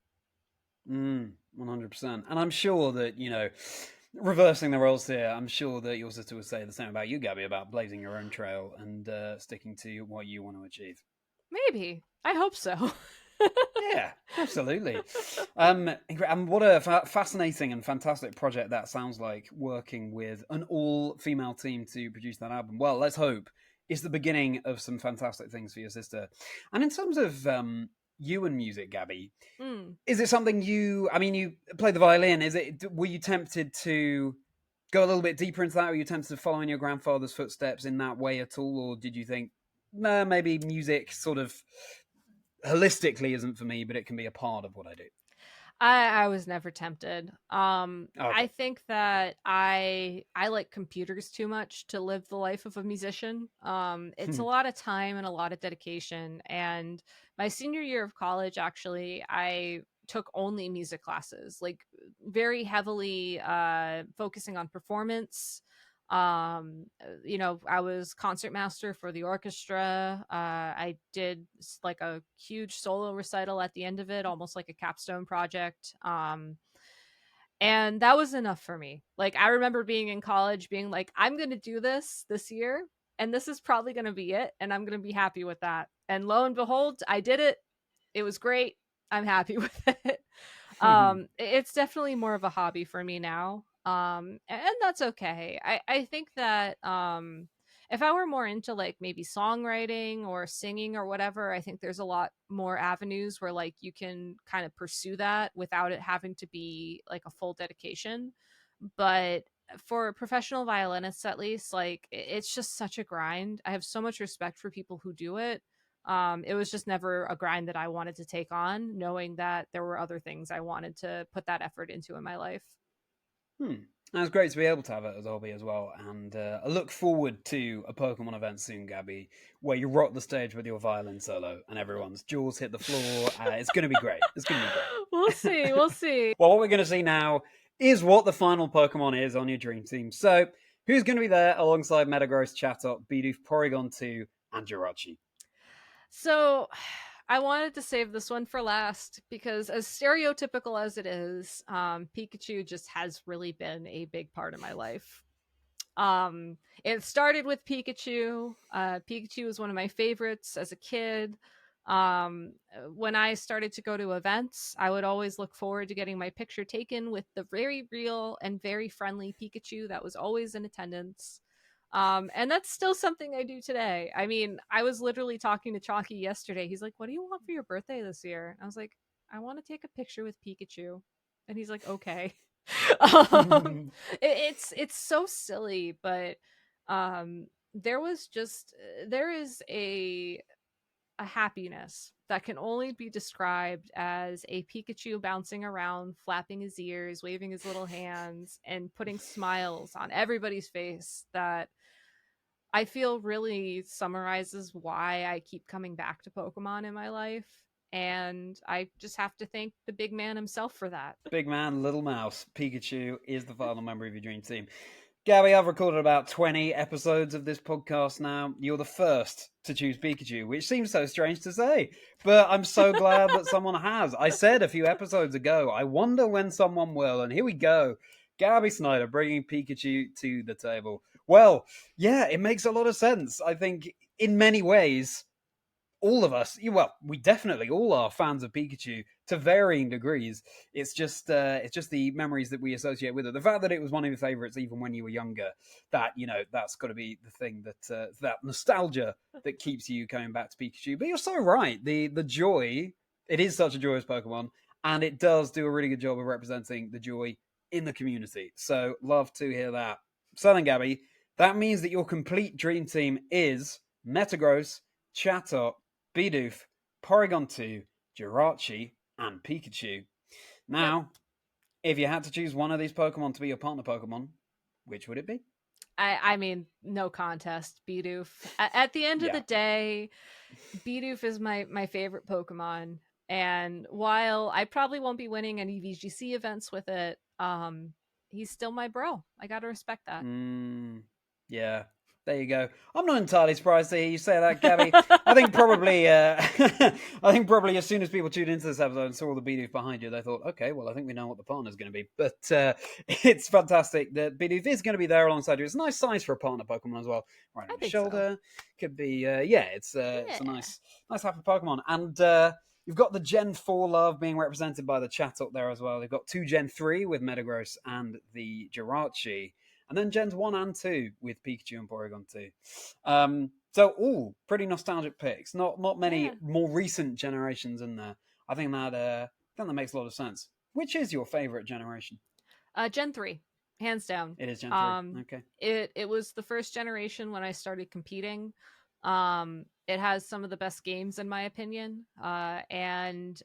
100%. And I'm sure that, you know, reversing the roles here, I'm sure that your sister would say the same about you, Gabby, about blazing your own trail and sticking to what you want to achieve. Maybe. I hope so. Yeah, absolutely. And what a fascinating and fantastic project that sounds like, working with an all-female team to produce that album. Well, let's hope it's the beginning of some fantastic things for your sister. And in terms of you and music, Gabby, is it something I mean, you play the violin. Were you tempted to go a little bit deeper into that? Were you tempted to follow in your grandfather's footsteps in that way at all? Or did you think, nah, maybe music sort of holistically isn't for me, but it can be a part of what I do? I was never tempted. Okay. I think that I like computers too much to live the life of a musician. It's a lot of time and a lot of dedication. And my senior year of college, actually, I took only music classes, like very heavily focusing on performance. You know, I was concertmaster for the orchestra. I did like a huge solo recital at the end of it, almost like a capstone project. And that was enough for me. Like I remember being in college being like, I'm going to do this year and this is probably going to be it and I'm going to be happy with that. And lo and behold, I did it. It was great. I'm happy with it. It's definitely more of a hobby for me now. And that's okay. I think that if I were more into like maybe songwriting or singing or whatever, I think there's a lot more avenues where like you can kind of pursue that without it having to be like a full dedication. But for professional violinists, at least, like it's just such a grind. I have so much respect for people who do it. It was just never a grind that I wanted to take on, knowing that there were other things I wanted to put that effort into in my life. And it's great to be able to have it as a hobby as well. And I look forward to a Pokemon event soon, Gabby, where you rock the stage with your violin solo and everyone's jaws hit the floor. It's going to be great. It's going to be great. We'll see. We'll see. Well, what we're going to see now is what the final Pokemon is on your dream team. So, who's going to be there alongside Metagross, Chatot, Bidoof, Porygon 2, and Jirachi? So I wanted to save this one for last because, as stereotypical as it is, Pikachu just has really been a big part of my life. It started with Pikachu. Pikachu was one of my favorites as a kid. When I started to go to events, I would always look forward to getting my picture taken with the very real and very friendly Pikachu that was always in attendance. And that's still something I do today. I mean, I was literally talking to Chalky yesterday. He's like, "What do you want for your birthday this year?" And I was like, "I want to take a picture with Pikachu." And he's like, "Okay." It's so silly, but there is a happiness that can only be described as a Pikachu bouncing around, flapping his ears, waving his little hands, and putting smiles on everybody's face that I feel really summarizes why I keep coming back to Pokemon in my life. And I just have to thank the big man himself for that. Big man, little mouse, Pikachu is the final member of your dream team. Gabby, I've recorded about 20 episodes of this podcast now. You're the first to choose Pikachu, which seems so strange to say, but I'm so glad that someone has. I said a few episodes ago, I wonder when someone will, and here we go. Gabby Snyder bringing Pikachu to the table. Well, yeah, it makes a lot of sense. I think in many ways, all of us, well, we definitely all are fans of Pikachu to varying degrees. It's just the memories that we associate with it. The fact that it was one of your favorites even when you were younger, that, you know, that's got to be the thing that that nostalgia that keeps you coming back to Pikachu. But you're so right. The joy, it is such a joyous Pokemon, and it does do a really good job of representing the joy in the community. So love to hear that. So then, Gabby, That means that your complete dream team is Metagross, Chatot, Bidoof, Porygon 2, Jirachi, and Pikachu. Yep. Now, if you had to choose one of these Pokemon to be your partner Pokemon, which would it be? I mean, no contest, Bidoof. At the end of Yeah. the day, Bidoof is my favorite Pokemon. And while I probably won't be winning any VGC events with it, he's still my bro. I gotta respect that. Yeah. There you go. I'm not entirely surprised to hear you say that, Gabby. I think probably, I think probably as soon as people tuned into this episode and saw all the Bidoof behind you, they thought, okay, well, I think we know what the partner's going to be. But it's fantastic that Bidoof is going to be there alongside you. It's a nice size for a partner Pokemon as well. Right on I your think so. shoulder. Could be, yeah, it's a nice happy Pokemon. And you've got the Gen 4 love being represented by the chat up there as well. They've got 2 Gen 3 with Metagross and the Jirachi. And then Gens 1 and 2 with Pikachu and Porygon 2. So all pretty nostalgic picks. Not many more recent generations in there. I think that makes a lot of sense. Which is your favorite generation? Gen 3, hands down. It is Gen 3. Okay. It was the first generation when I started competing. It has some of the best games in my opinion. And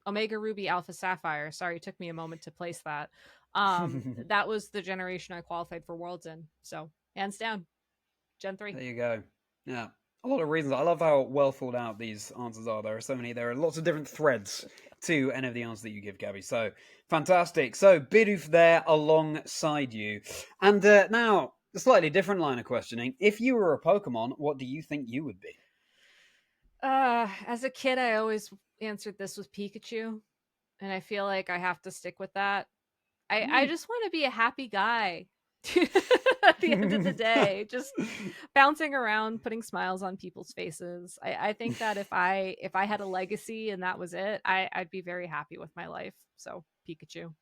Omega Ruby Alpha Sapphire. Sorry, it took me a moment to place that. That was the generation I qualified for Worlds in. So hands down, Gen 3. There you go. Yeah. A lot of reasons. I love how well thought out these answers are. There are lots of different threads to any of the answers that you give, Gabby. So fantastic. So Bidoof there alongside you. And now, a slightly different line of questioning. If you were a Pokemon, what do you think you would be? As a kid, I always answered this with Pikachu. And I feel like I have to stick with that. I just want to be a happy guy at the end of the day, just bouncing around, putting smiles on people's faces. I think that if I had a legacy and that was it, I'd be very happy with my life. So Pikachu.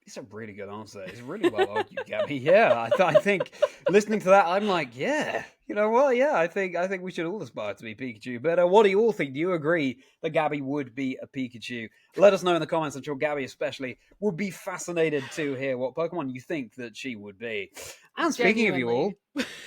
It's a really good answer. It's really well argued, Gabby. Yeah, I think listening to that, I'm like, yeah, you know what? Yeah, I think we should all aspire to be Pikachu. But what do you all think? Do you agree that Gabby would be a Pikachu? Let us know in the comments. I'm sure Gabby especially would be fascinated to hear what Pokemon you think that she would be. And speaking of you all,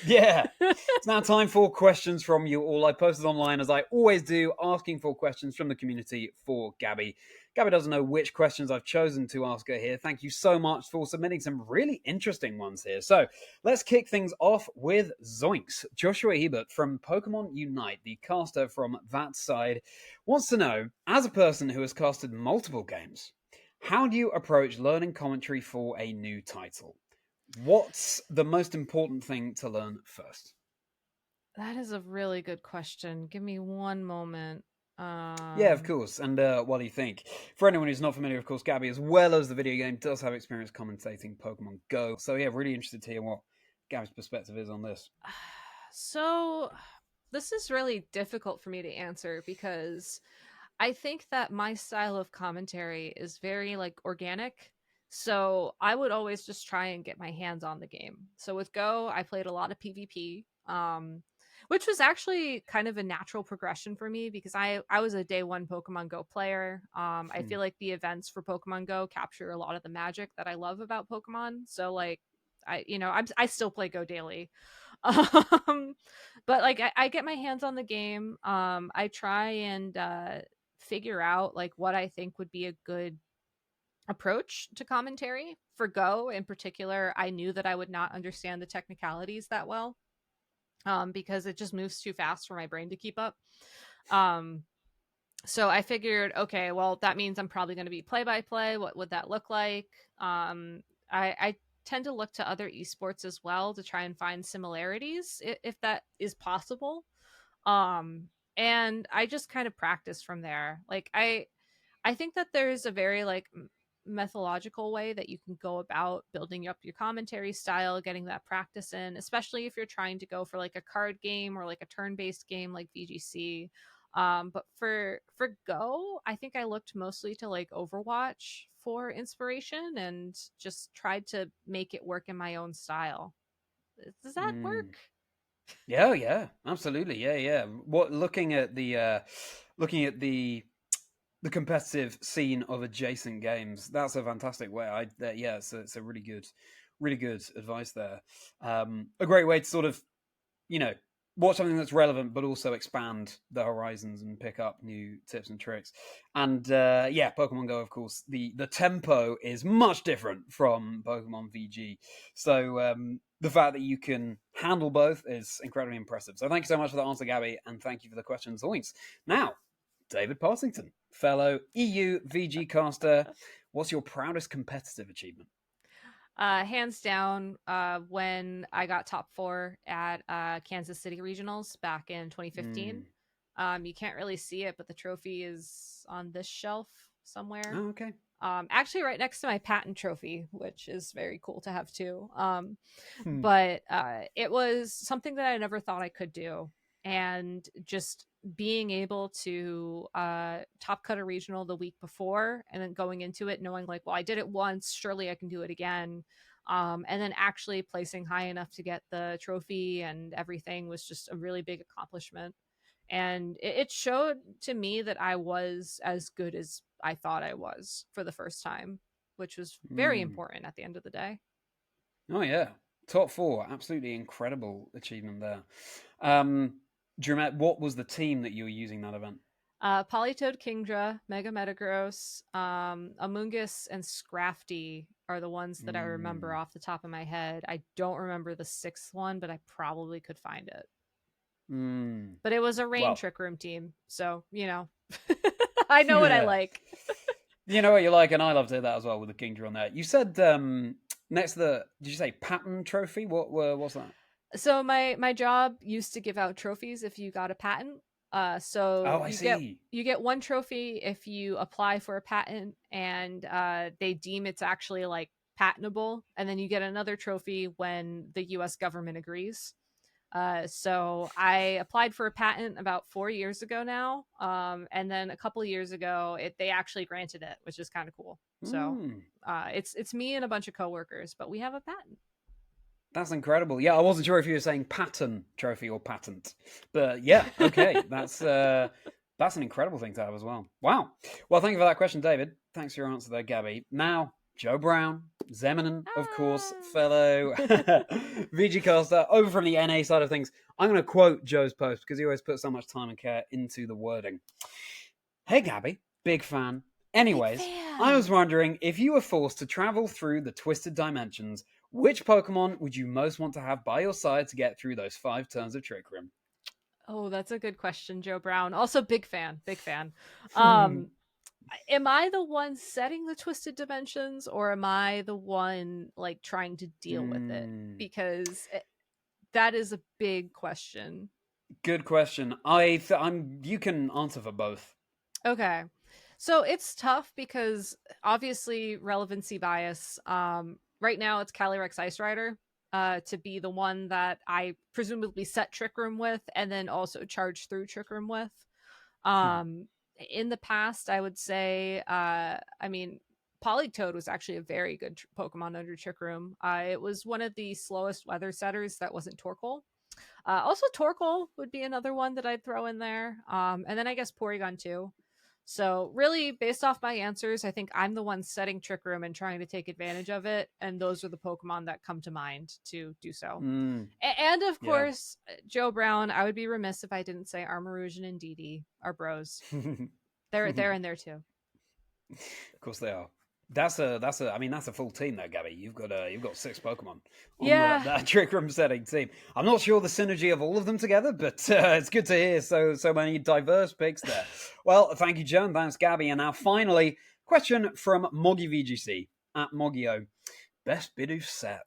yeah, it's now time for questions from you all. I posted online, as I always do, asking for questions from the community for Gabby. Gabby doesn't know which questions I've chosen to ask her here. Thank you so much for submitting some really interesting ones here. So let's kick things off with Zoinks. Joshua Hebert from Pokemon Unite, the caster from that side, wants to know, as a person who has casted multiple games, how do you approach learning commentary for a new title? What's the most important thing to learn first? That is a really good question. Give me one moment. Yeah, of course. And what do you think? For anyone who's not familiar, of course, Gabby, as well as the video game, does have experience commentating Pokemon Go. So yeah, really interested to hear what Gabby's perspective is on this. So this is really difficult for me to answer because I think that my style of commentary is very like organic. So I would always just try and get my hands on the game. So with Go, I played a lot of PvP. Which was actually kind of a natural progression for me because I was a day one Pokemon Go player. I feel like the events for Pokemon Go capture a lot of the magic that I love about Pokemon. So like I still play Go daily. But like I get my hands on the game. I try and figure out like what I think would be a good approach to commentary for Go in particular. I knew that I would not understand the technicalities that well. Because it just moves too fast for my brain to keep up. So I figured, okay, well, that means I'm probably going to be play-by-play. What would that look like? I tend to look to other esports as well to try and find similarities, if that is possible. And I just kind of practice from there. Like, I think that there's a very, like, methodological way that you can go about building up your commentary style, getting that practice in, especially if you're trying to go for like a card game or like a turn-based game like VGC. But for Go, I think I looked mostly to like Overwatch for inspiration and just tried to make it work in my own style. Does that work? Yeah, absolutely. Yeah. What looking at the competitive scene of adjacent games, that's a fantastic way. It's a really good really good advice there. A great way to sort of, watch something that's relevant, but also expand the horizons and pick up new tips and tricks. And Pokemon Go, of course, the tempo is much different from Pokemon VG. So the fact that you can handle both is incredibly impressive. So thank you so much for that answer, Gabby, and thank you for the question as always. Now, David Parsington, fellow EU VG caster, what's your proudest competitive achievement? Hands down, when I got top 4 at Kansas City Regionals back in 2015. You can't really see it, but the trophy is on this shelf somewhere. Oh, okay. Actually, right next to my patent trophy, which is very cool to have too. Hmm. But it was something that I never thought I could do. And just being able to top cut a regional the week before and then going into it knowing like, well, I did it once, surely I can do it again. And then actually placing high enough to get the trophy and everything was just a really big accomplishment. And it showed to me that I was as good as I thought I was for the first time, which was very important at the end of the day. Oh, yeah. Top 4. Absolutely incredible achievement there. Do you remember what was the team that you were using that event? Politoed Kingdra, Mega Metagross, Amoonguss, and Scrafty are the ones that I remember off the top of my head. I don't remember the 6th one, but I probably could find it. But it was a rain trick room team, so I know what I like. You know what you like, and I love to hear that as well with the Kingdra on there. You said next to did you say patent trophy? What's that? So my job used to give out trophies if you got a patent. So you get one trophy if you apply for a patent and they deem it's actually like patentable, and then you get another trophy when the U.S. government agrees. So I applied for a patent about 4 years ago now, and then a couple of years ago they actually granted it, which is kind of cool. So it's me and a bunch of coworkers, but we have a patent. That's incredible. Yeah, I wasn't sure if you were saying patent trophy or patent, but yeah, okay, that's an incredible thing to have as well. Wow. Well, thank you for that question, David. Thanks for your answer there, Gabby. Now, Joe Brown, Zeminen, of course, fellow VG caster, over from the NA side of things. I'm going to quote Joe's post because he always puts so much time and care into the wording. Hey, Gabby, big fan. Anyways, I was wondering if you were forced to travel through the twisted dimensions, which Pokemon would you most want to have by your side to get through those 5 turns of Trick Room? Oh, that's a good question, Joe Brown. Also, big fan, big fan. Am I the one setting the twisted dimensions, or am I the one like trying to deal with it? Because that is a big question. Good question. You can answer for both. Okay. So it's tough because obviously relevancy bias. Right now it's Calyrex Ice Rider to be the one that I presumably set Trick Room with and then also charge through Trick Room with. In the past, I would say, Politoed was actually a very good Pokemon under Trick Room. It was one of the slowest weather setters that wasn't Torkoal. Also, Torkoal would be another one that I'd throw in there. And then I guess Porygon too. So really, based off my answers, I think I'm the one setting Trick Room and trying to take advantage of it, and those are the Pokemon that come to mind to do so. And of course, Joe Brown, I would be remiss if I didn't say Armarouge and Indeedee are bros. They're in there too. Of course they are. That's a full team there, Gabby. You've got 6 Pokemon on that Trick Room setting team. I'm not sure the synergy of all of them together, but it's good to hear so many diverse picks there. Well, thank you, Joe, and thanks, Gabby. And now finally, question from Moggy VGC at Moggio. Best Bidoof set.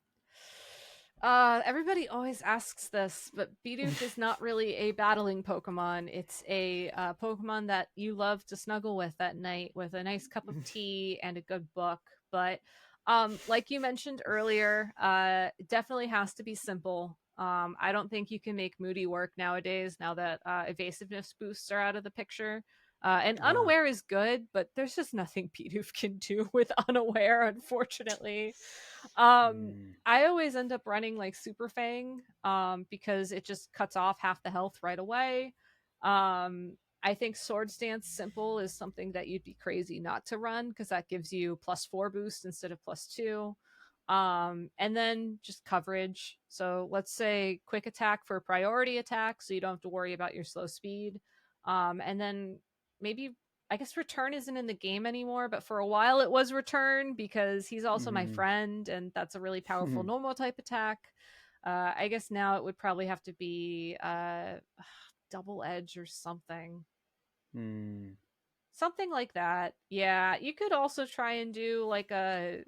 Everybody always asks this, but Bidoof is not really a battling Pokemon. It's a Pokemon that you love to snuggle with at night with a nice cup of tea and a good book. But like you mentioned earlier, it definitely has to be simple. I don't think you can make Moody work nowadays now that evasiveness boosts are out of the picture. And Unaware is good, but there's just nothing Bidoof can do with Unaware, unfortunately. I always end up running like Super Fang because it just cuts off half the health right away. I think Swords Dance Simple is something that you'd be crazy not to run because that gives you +4 boost instead of +2. And then just coverage. So let's say quick attack for priority attack, so you don't have to worry about your slow speed. And then maybe, I guess return isn't in the game anymore, but for a while it was return because he's also my Mm-hmm. friend, and that's a really powerful normal type attack. I guess now it would probably have to be double edge or something. Mm. Something like that. Yeah, you could also try and do like a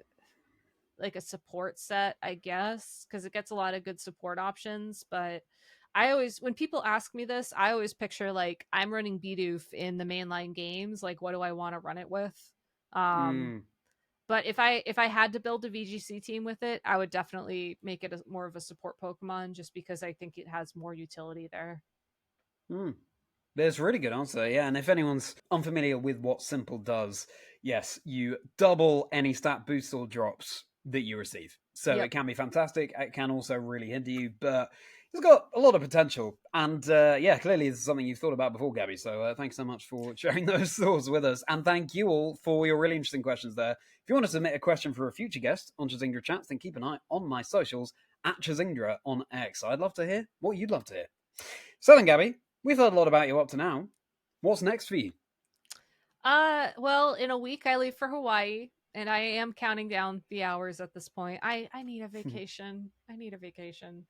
support set, I guess, because it gets a lot of good support options. But I always, when people ask me this, I always picture like I'm running Bidoof in the mainline games. Like, what do I want to run it with? Um, Mm. but if I had to build a VGC team with it, I would definitely make it more of a support Pokemon, just because I think it has more utility there. Mm. There's a really good answer, yeah. And if anyone's unfamiliar with what Simple does, yes, you double any stat boosts or drops that you receive. So it Yep. can be fantastic. It can also really hinder you, but it's got a lot of potential. And yeah, clearly this is something you've thought about before, Gabby. So thanks so much for sharing those thoughts with us. And thank you all for your really interesting questions there. If you want to submit a question for a future guest on Chazingdra Chats, then keep an eye on my socials at Chazingdra on X. I'd love to hear what you'd love to hear. So then, Gabby, we've heard a lot about you up to now. What's next for you? Well, in a week I leave for Hawaii, and I am counting down the hours at this point. I need a vacation. I need a vacation.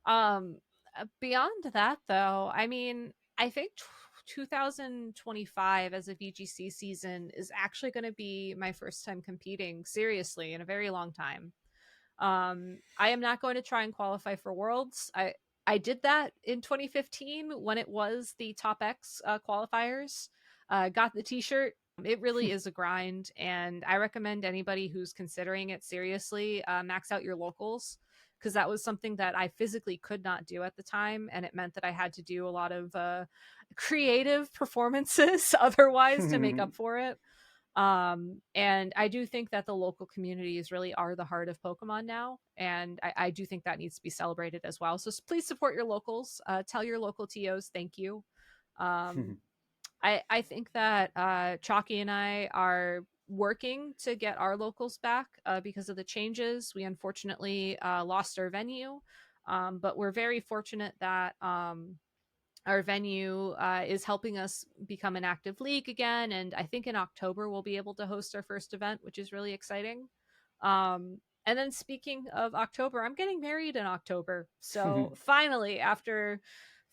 Um, Beyond that, though, I mean, I think 2025 as a VGC season is actually going to be my first time competing seriously in a very long time. I am not going to try and qualify for Worlds. I did that in 2015 when it was the Top X qualifiers. Got the T-shirt. It really is a grind, and I recommend anybody who's considering it seriously max out your locals, because that was something that I physically could not do at the time, and it meant that I had to do a lot of creative performances otherwise to make up for it. And I do think that the local communities really are the heart of Pokemon now, and I do think that needs to be celebrated as well. So please support your locals. Tell your local TOs thank you. um, I think that Chalky and I are working to get our locals back because of the changes. We unfortunately lost our venue, but we're very fortunate that our venue is helping us become an active league again. And I think in October we'll be able to host our first event, which is really exciting. And then speaking of October, I'm getting married in October. So finally, after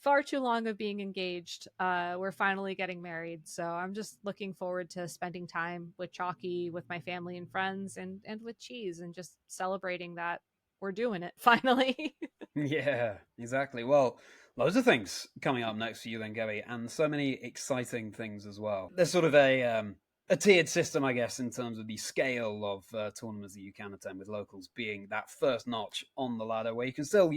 far too long of being engaged, we're finally getting married. So I'm just looking forward to spending time with Chalky, with my family and friends, and with Cheese, and just celebrating that we're doing it finally. Yeah, exactly. Well, loads of things coming up next for you then, Gabby, and so many exciting things as well. There's sort of a tiered system, I guess, in terms of the scale of tournaments that you can attend, with locals being that first notch on the ladder, where you can still,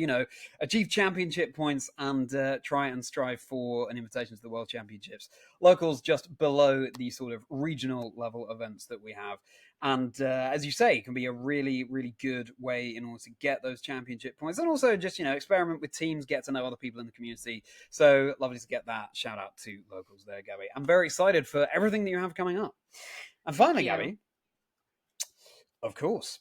achieve championship points and try and strive for an invitation to the World Championships. Locals just below the sort of regional level events that we have. And as you say, it can be a really, really good way in order to get those championship points, and also just experiment with teams, get to know other people in the community. So lovely to get that. Shout out to locals there, Gabby. I'm very excited for everything that you have coming up. And Thank finally, you. Gabby, of course,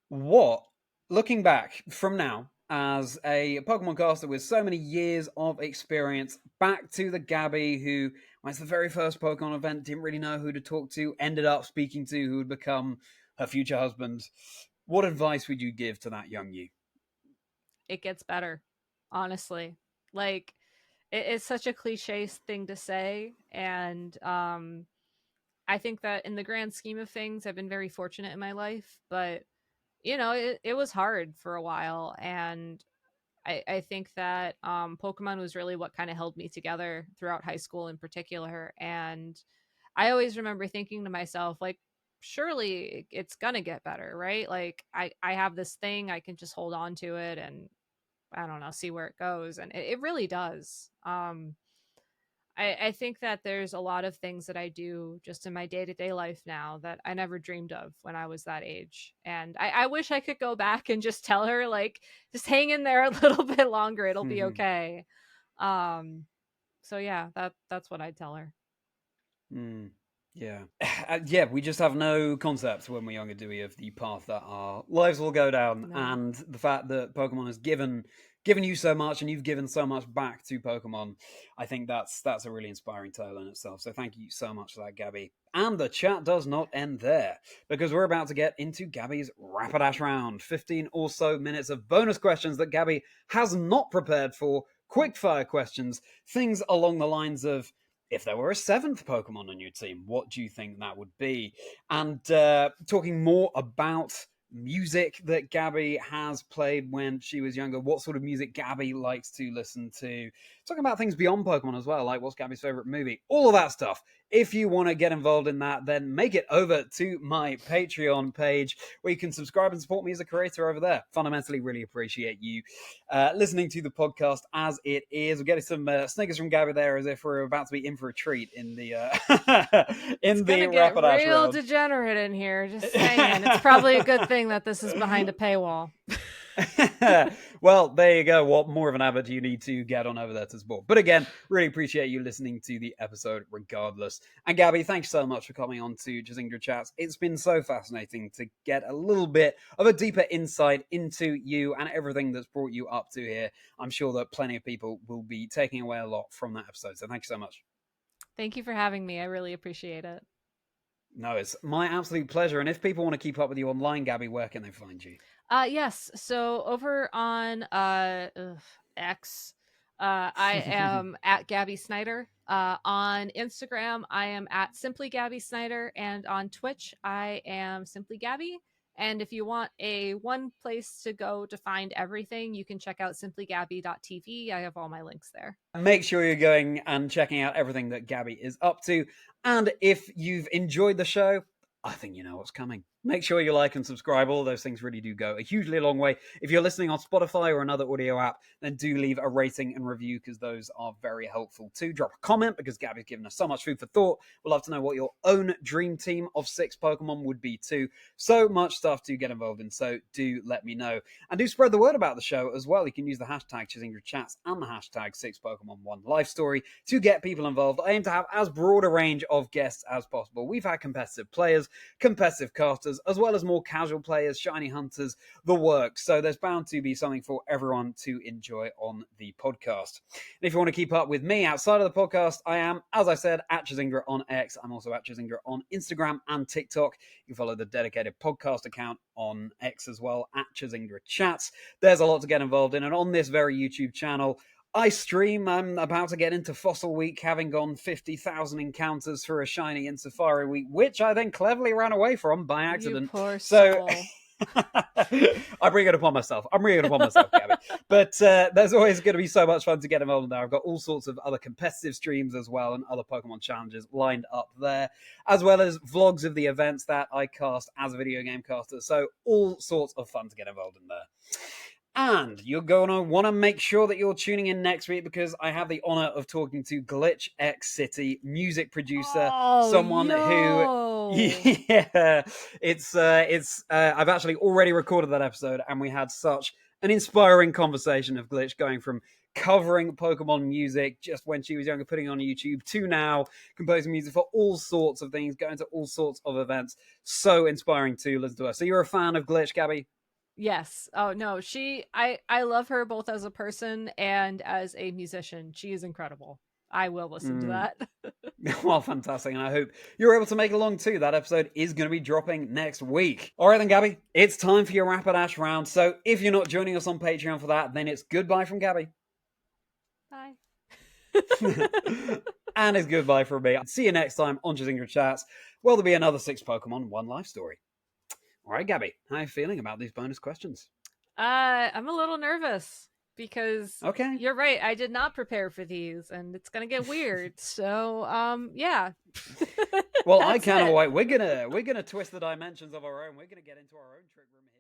what, looking back from now as a Pokemon caster with so many years of experience, back to the Gabby who, when it's the very first Pokemon event, didn't really know who to talk to, ended up speaking to who would become her future husband. What advice would you give to that young you? It gets better, honestly. Like, it's such a cliche thing to say, and I think that in the grand scheme of things, I've been very fortunate in my life, but it was hard for a while, and I think that Pokemon was really what kind of held me together throughout high school in particular. And I always remember thinking to myself, like, surely it's gonna get better, right? Like, I have this thing, I can just hold on to it, and I don't know, see where it goes. And it really does. I think that there's a lot of things that I do just in my day to day life now that I never dreamed of when I was that age. And I wish I could go back and just tell her, like, just hang in there a little bit longer. It'll be okay. Um, so yeah, that's what I tell her. Mm. Yeah. Yeah, we just have no concept when we're younger, do we, of the path that our lives will go down, No. and the fact that Pokemon has given you so much, and you've given so much back to Pokemon. I think that's a really inspiring tale in itself. So thank you so much for that, Gabby. And the chat does not end there, because we're about to get into Gabby's Rapidash round. 15 or so minutes of bonus questions that Gabby has not prepared for. Quickfire questions, things along the lines of, if there were a seventh Pokemon on your team, what do you think that would be? And talking more about music that Gabby has played when she was younger, what sort of music Gabby likes to listen to, talking about things beyond Pokemon as well, like what's Gabby's favorite movie, all of that stuff. If you want to get involved in that, then make it over to my Patreon page where you can subscribe and support me as a creator over there. Fundamentally, really appreciate you listening to the podcast as it is. We're getting some snickers from Gabby there, as if we're about to be in for a treat in the in the get Rapidash real round. degenerate in here. Just saying, it's probably a good thing that this is behind a paywall. Well, there you go. What more of an abbot do you need to get on over there to support? But again, really appreciate you listening to the episode regardless. And Gabby, thanks so much for coming on to Chazingdra Chats. It's been so fascinating to get a little bit of a deeper insight into you and everything that's brought you up to here. I'm sure that plenty of people will be taking away a lot from that episode. So thank you so much. Thank you for having me. I really appreciate it. No, it's my absolute pleasure. And if people want to keep up with you online, Gabby, where can they find you? Yes. So over on X, I am at Gabby Snyder. On Instagram, I am at Simply Gabby Snyder, and on Twitch, I am Simply Gabby. And if you want a one place to go to find everything, you can check out simplygabby.tv. I have all my links there. Make sure you're going and checking out everything that Gabby is up to. And if you've enjoyed the show, I think you know what's coming. Make sure you like and subscribe. All those things really do go a hugely long way. If you're listening on Spotify or another audio app, then do leave a rating and review, because those are very helpful too. Drop a comment, because Gabby's given us so much food for thought. We'd love to know what your own dream team of 6 Pokemon would be too. So much stuff to get involved in, so do let me know. And do spread the word about the show as well. You can use the hashtag ChazingdraChats and the hashtag 6Pokemon1Life to get people involved. I aim to have as broad a range of guests as possible. We've had competitive players, competitive casters, as well as more casual players, shiny hunters, the works. So there's bound to be something for everyone to enjoy on the podcast. And if you want to keep up with me outside of the podcast, I am, as I said, at Chazingdra on X. I'm also at Chazingdra on Instagram and TikTok. You can follow the dedicated podcast account on X as well, at Chazingdra Chats. There's a lot to get involved in. And on this very YouTube channel, I stream. I'm about to get into Fossil Week, having gone 50,000 encounters for a shiny in Safari Week, which I then cleverly ran away from by accident. You poor so soul. I bring it upon myself. I'm bringing it upon myself, Gabby. But there's always going to be so much fun to get involved in there. I've got all sorts of other competitive streams as well, and other Pokemon challenges lined up there, as well as vlogs of the events that I cast as a video game caster. So all sorts of fun to get involved in there. And you're going to want to make sure that you're tuning in next week, because I have the honor of talking to Glitch X City, music producer, someone who, yeah, it's I've actually already recorded that episode, and we had such an inspiring conversation of Glitch going from covering Pokemon music just when she was younger, putting on YouTube, to now composing music for all sorts of things, going to all sorts of events. So inspiring to listen to her. So you're a fan of Glitch, Gabby? Yes. Oh no, I love her both as a person and as a musician. She is incredible. I will listen to that. Well, fantastic. And I hope you're able to make it along too. That episode is going to be dropping next week. All right then, Gabby, it's time for your Rapidash round. So if you're not joining us on Patreon for that, then it's goodbye from Gabby. Bye. And it's goodbye from me. See you next time on Chazingdra Chats. Well, there'll be another 6 Pokemon, 1 life story. All right, Gabby, how are you feeling about these bonus questions? I'm a little nervous because you're right. I did not prepare for these, and it's gonna get weird. So, yeah. Well, I cannot wait. We're gonna twist the dimensions of our own. We're gonna get into our own trick room here.